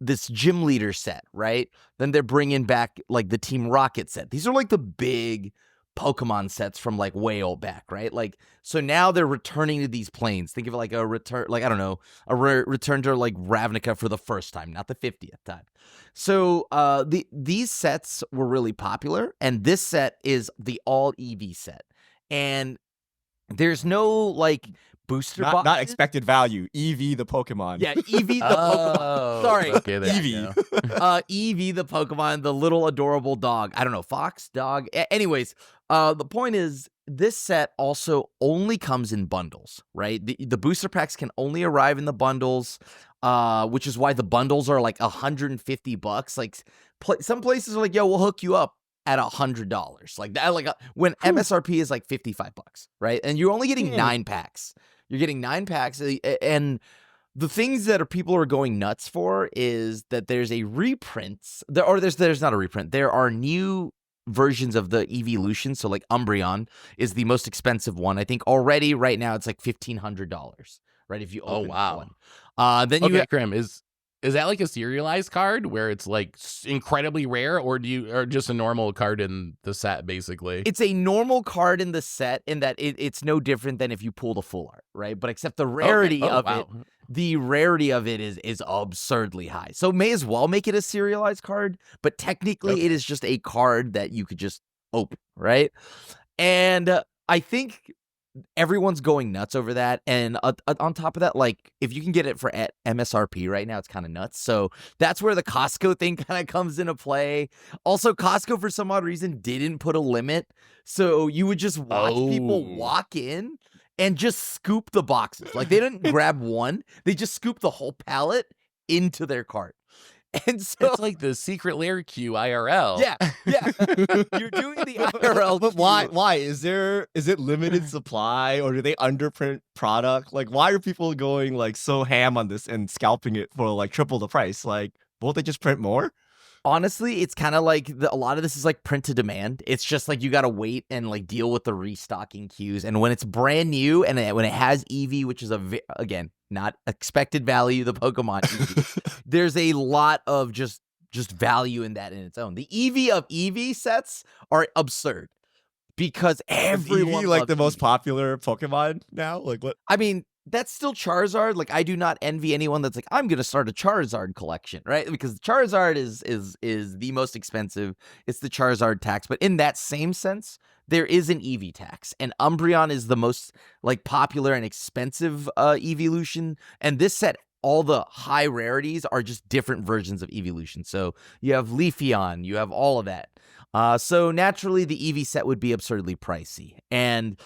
this gym leader set, right? Then they're bringing back like the Team Rocket set. These are like the big Pokemon sets from like way old back, right? Like, so now they're returning to these planes. Think of it like a return, like, I don't know, a return to like Ravnica for the first time, not the 50th time. So these sets were really popular, and this set is the all EV set. And There's no like booster Not boxes. expected value. EV the Pokemon. Yeah, EV the Pokemon. Sorry. Okay, there Eevee. you go. EV the Pokemon, the little adorable dog. I don't know, fox, dog. Anyways, the point is this set also only comes in bundles, right? The booster packs can only arrive in the bundles, which is why the bundles are like $150. Like some places are like, yo, we'll hook you up at $100. Like that, like when MSRP is like $55, right? And you're only getting 9 packs. You're getting 9 packs, and the things that people are going nuts for is that there's a reprint. There's not a reprint. There are new versions of the evolution. So like Umbreon is the most expensive one. I think already right now it's like $1,500, right? If you open one. Then you Krim, is that like a serialized card where it's like incredibly rare, or just a normal card in the set basically? It's a normal card in the set in that it's no different than if you pull the full art, right? But except the rarity of it, the rarity of it is absurdly high. So may as well make it a serialized card, but technically it is just a card that you could just open, right? And I think everyone's going nuts over that. And on top of that, like if you can get it for at MSRP right now, it's kind of nuts. So that's where the Costco thing kind of comes into play. Also, Costco for some odd reason didn't put a limit. So you would just watch people walk in and just scoop the boxes. Like they didn't grab one, they just scooped the whole pallet into their cart. And so it's like the secret lair queue IRL. Yeah. You're doing the IRL. But why? Is it limited supply, or do they underprint product? Like, why are people going like so ham on this and scalping it for like triple the price? Like, won't they just print more? Honestly, it's kind of like a lot of this is like print to demand. It's just like you got to wait and like deal with the restocking queues. And when it's brand new and when it has Eevee, which is again, not expected value, the Pokemon Eevee, there's a lot of just value in that in its own. The Eevee of Eevee sets are absurd because everyone Eevee like the most popular Pokemon now. Like what? I mean, that's still Charizard. Like I do not envy anyone that's like, I'm gonna start a Charizard collection, right? Because Charizard is the most expensive. It's the Charizard tax. But in that same sense, there is an Eevee tax, and Umbreon is the most like popular and expensive evolution. And this set, all the high rarities are just different versions of evolution. So you have Leafeon, you have all of that. So naturally, the Eevee set would be absurdly pricey. And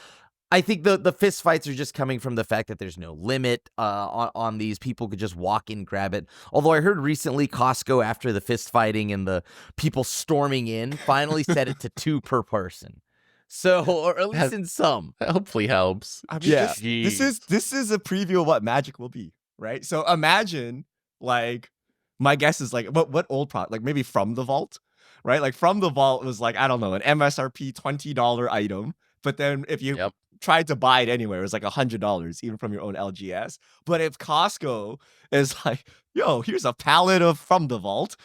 I think the fist fights are just coming from the fact that there's no limit on these. People could just walk in, grab it. Although I heard recently Costco, after the fist fighting and the people storming in, finally set it to 2 per person. So, or at least in some. That hopefully helps. I mean, this is a preview of what Magic will be, right? So imagine, like, my guess is like, what old product? Like maybe From the Vault, right? Like From the Vault was like, I don't know, an MSRP $20 item. But then if you tried to buy it anywhere, it was like $100, even from your own LGS. But if Costco is like, yo, here's a pallet of From the Vault,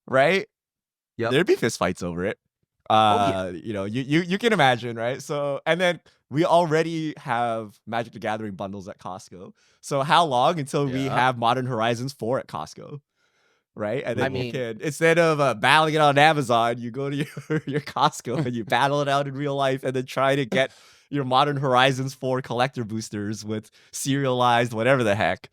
right? Yep. There'd be fist fights over it. You know, you can imagine, right? So, and then we already have Magic the Gathering bundles at Costco. So how long until we have Modern Horizons 4 at Costco? Right? And then you can, instead of battling it on Amazon, you go to your Costco and you battle it out in real life and then try to get your Modern Horizons 4 collector boosters with serialized whatever the heck.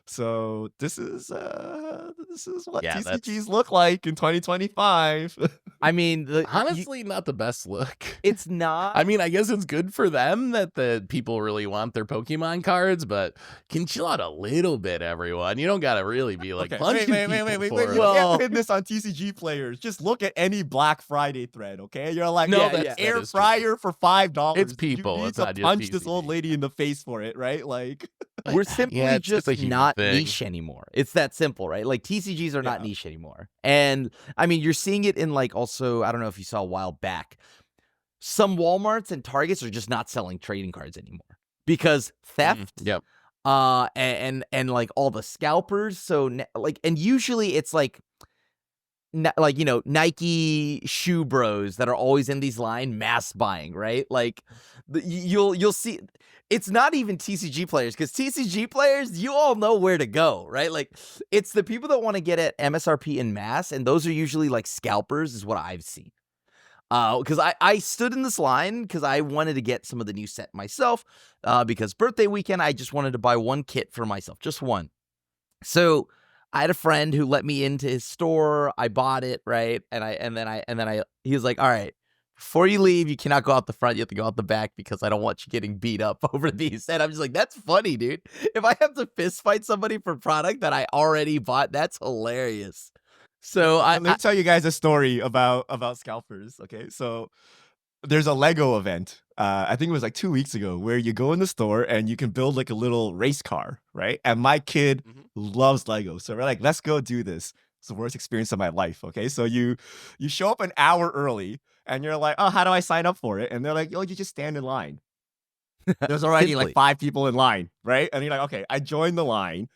So this is what TCGs look like in 2025. I mean, honestly, not the best look. It's not. I mean, I guess it's good for them that the people really want their Pokemon cards, but can chill out a little bit, everyone. You don't gotta really be like punching wait. for it. You can't pin this on TCG players. Just look at any Black Friday thread, okay? You're like, air fryer for $5. It's people. You need it's to not just punch TCG. this old lady in the face for it, right? Like, we're simply just not thing. niche anymore. It's that simple, right? Like TCGs are not niche anymore. And I mean, you're seeing it in like also, I don't know if you saw a while back, some Walmarts and Targets are just not selling trading cards anymore because theft. And like all the scalpers. So like, and usually it's like you know, Nike shoe bros that are always in these line mass buying, right? Like you'll see. It's not even TCG players, because TCG players, you all know where to go, right? Like, it's the people that want to get at MSRP in mass, and those are usually like scalpers, is what I've seen. Because I stood in this line because I wanted to get some of the new set myself. Because birthday weekend, I just wanted to buy one kit for myself, just one. So I had a friend who let me into his store. I bought it, right? And then he was like, all right, before you leave, you cannot go out the front. You have to go out the back because I don't want you getting beat up over these. And I'm just like, that's funny, dude. If I have to fist fight somebody for product that I already bought, that's hilarious. So let me tell you guys a story about Scalpers. Okay, so there's a Lego event. I think it was like 2 weeks ago, where you go in the store and you can build like a little race car, right? And my kid loves Lego, so we're like, let's go do this. It's the worst experience of my life. Okay, so you show up an hour early, and you're like, oh, how do I sign up for it? And they're like, oh, you just stand in line. There's already like 5 people in line, right? And you're like, okay, I joined the line.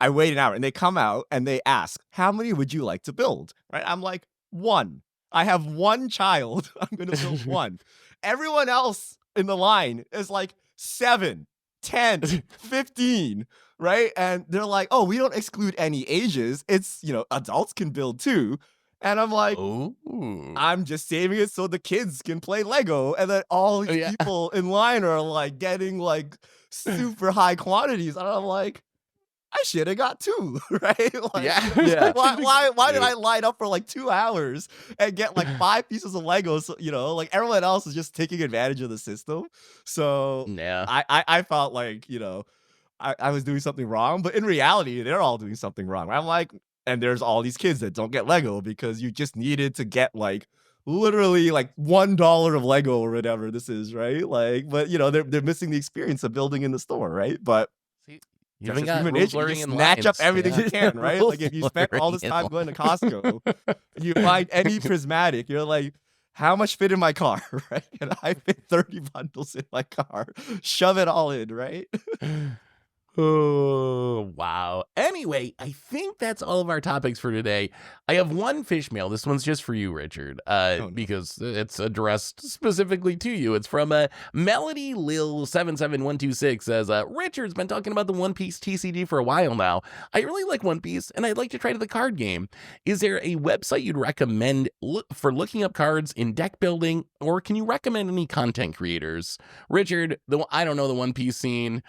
I wait an hour, and they come out and they ask, how many would you like to build? Right? I'm like, 1. I have 1 child. I'm going to build 1. Everyone else in the line is like 7, 10, 15, right? And they're like, oh, we don't exclude any ages. It's, adults can build too. And I'm like, I'm just saving it so the kids can play Lego. And then all these people in line are like getting like super high quantities. And I'm like, I should have got 2, right? Like, why did I line up for like 2 hours and get like 5 pieces of Legos? Like everyone else is just taking advantage of the system. So I felt like, I was doing something wrong, but in reality, they're all doing something wrong. I'm like, and there's all these kids that don't get Lego because you just needed to get like literally like $1 of Lego or whatever this is, right? Like, but they're missing the experience of building in the store, right? But you haven't got human nature, you snatch up everything you can, right? Like if you spent all this time going to Costco, you find any prismatic, you're like, how much fit in my car, right? And I fit 30 bundles in my car. Shove it all in, right? Oh, wow. Anyway, I think that's all of our topics for today. I have one fish mail. This one's just for you, Richard, because it's addressed specifically to you. It's from Melody Lil 77126. Says, Richard's been talking about the One Piece TCG for a while now. I really like One Piece, and I'd like to try the card game. Is there a website you'd recommend for looking up cards in deck building, or can you recommend any content creators? Richard, I don't know the One Piece scene.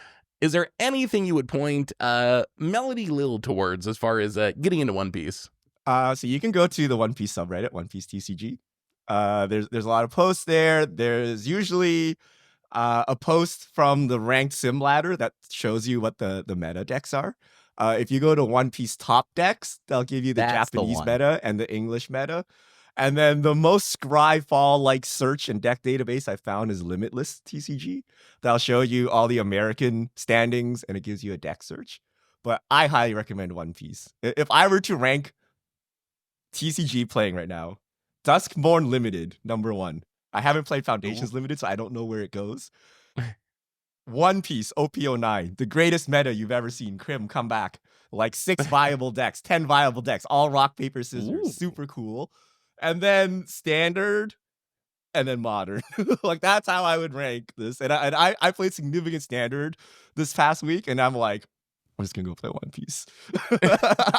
Is there anything you would point Melody Lil towards as far as getting into One Piece? So you can go to the One Piece subreddit, One Piece TCG. There's a lot of posts there. There's usually a post from the ranked sim ladder that shows you what the meta decks are. If you go to One Piece top decks, they'll give you the Japanese meta and the English meta. And then the most Scryfall-like search and deck database I found is Limitless TCG. That'll show you all the American standings, and it gives you a deck search. But I highly recommend One Piece. If I were to rank TCG playing right now, Duskborn Limited, number 1. I haven't played Foundations Limited, so I don't know where it goes. One Piece, OP09, the greatest meta you've ever seen. Crim, come back. Like 6 viable decks, 10 viable decks, all rock, paper, scissors. Super cool. And then standard, and then modern. Like that's how I would rank this. And I played significant standard this past week, and I'm like, I'm just gonna go play One Piece.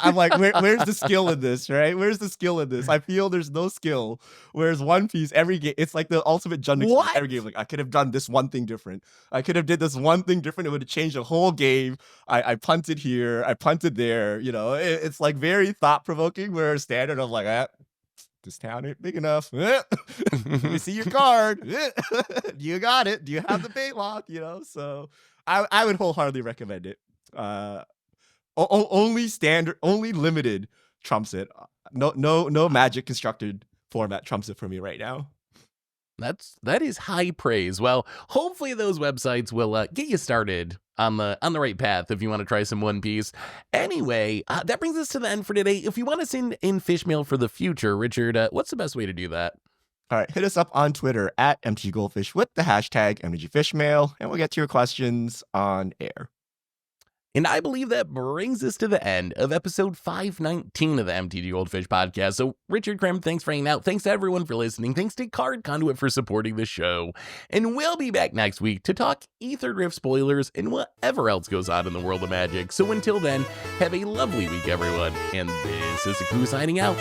I'm like, where's the skill in this, right? Where's the skill in this? I feel there's no skill. Whereas One Piece, every game, it's like the ultimate Jund experience. Every game, like I could have done this one thing different. I could have did this one thing different. It would have changed the whole game. I punted here, I punted there. It's like very thought provoking. Whereas standard, I'm like, this town ain't big enough. Let me see your card. You got it. Do you have the bait lock? So I would wholeheartedly recommend it. Only standard, only limited trumps it. No Magic constructed format trumps it for me right now. That is high praise. Well, hopefully those websites will get you started on the right path if you want to try some One Piece. Anyway, that brings us to the end for today. If you want to send in fish mail for the future, Richard, what's the best way to do that? All right, hit us up on Twitter at MTGGoldfish with the hashtag MTGFishmail, and we'll get to your questions on air. And I believe that brings us to the end of episode 519 of the MTG Goldfish podcast. So, Richard Crim, thanks for hanging out. Thanks to everyone for listening. Thanks to Card Conduit for supporting the show. And we'll be back next week to talk Ether Drift spoilers and whatever else goes on in the world of Magic. So, until then, have a lovely week, everyone. And this is Aku signing out.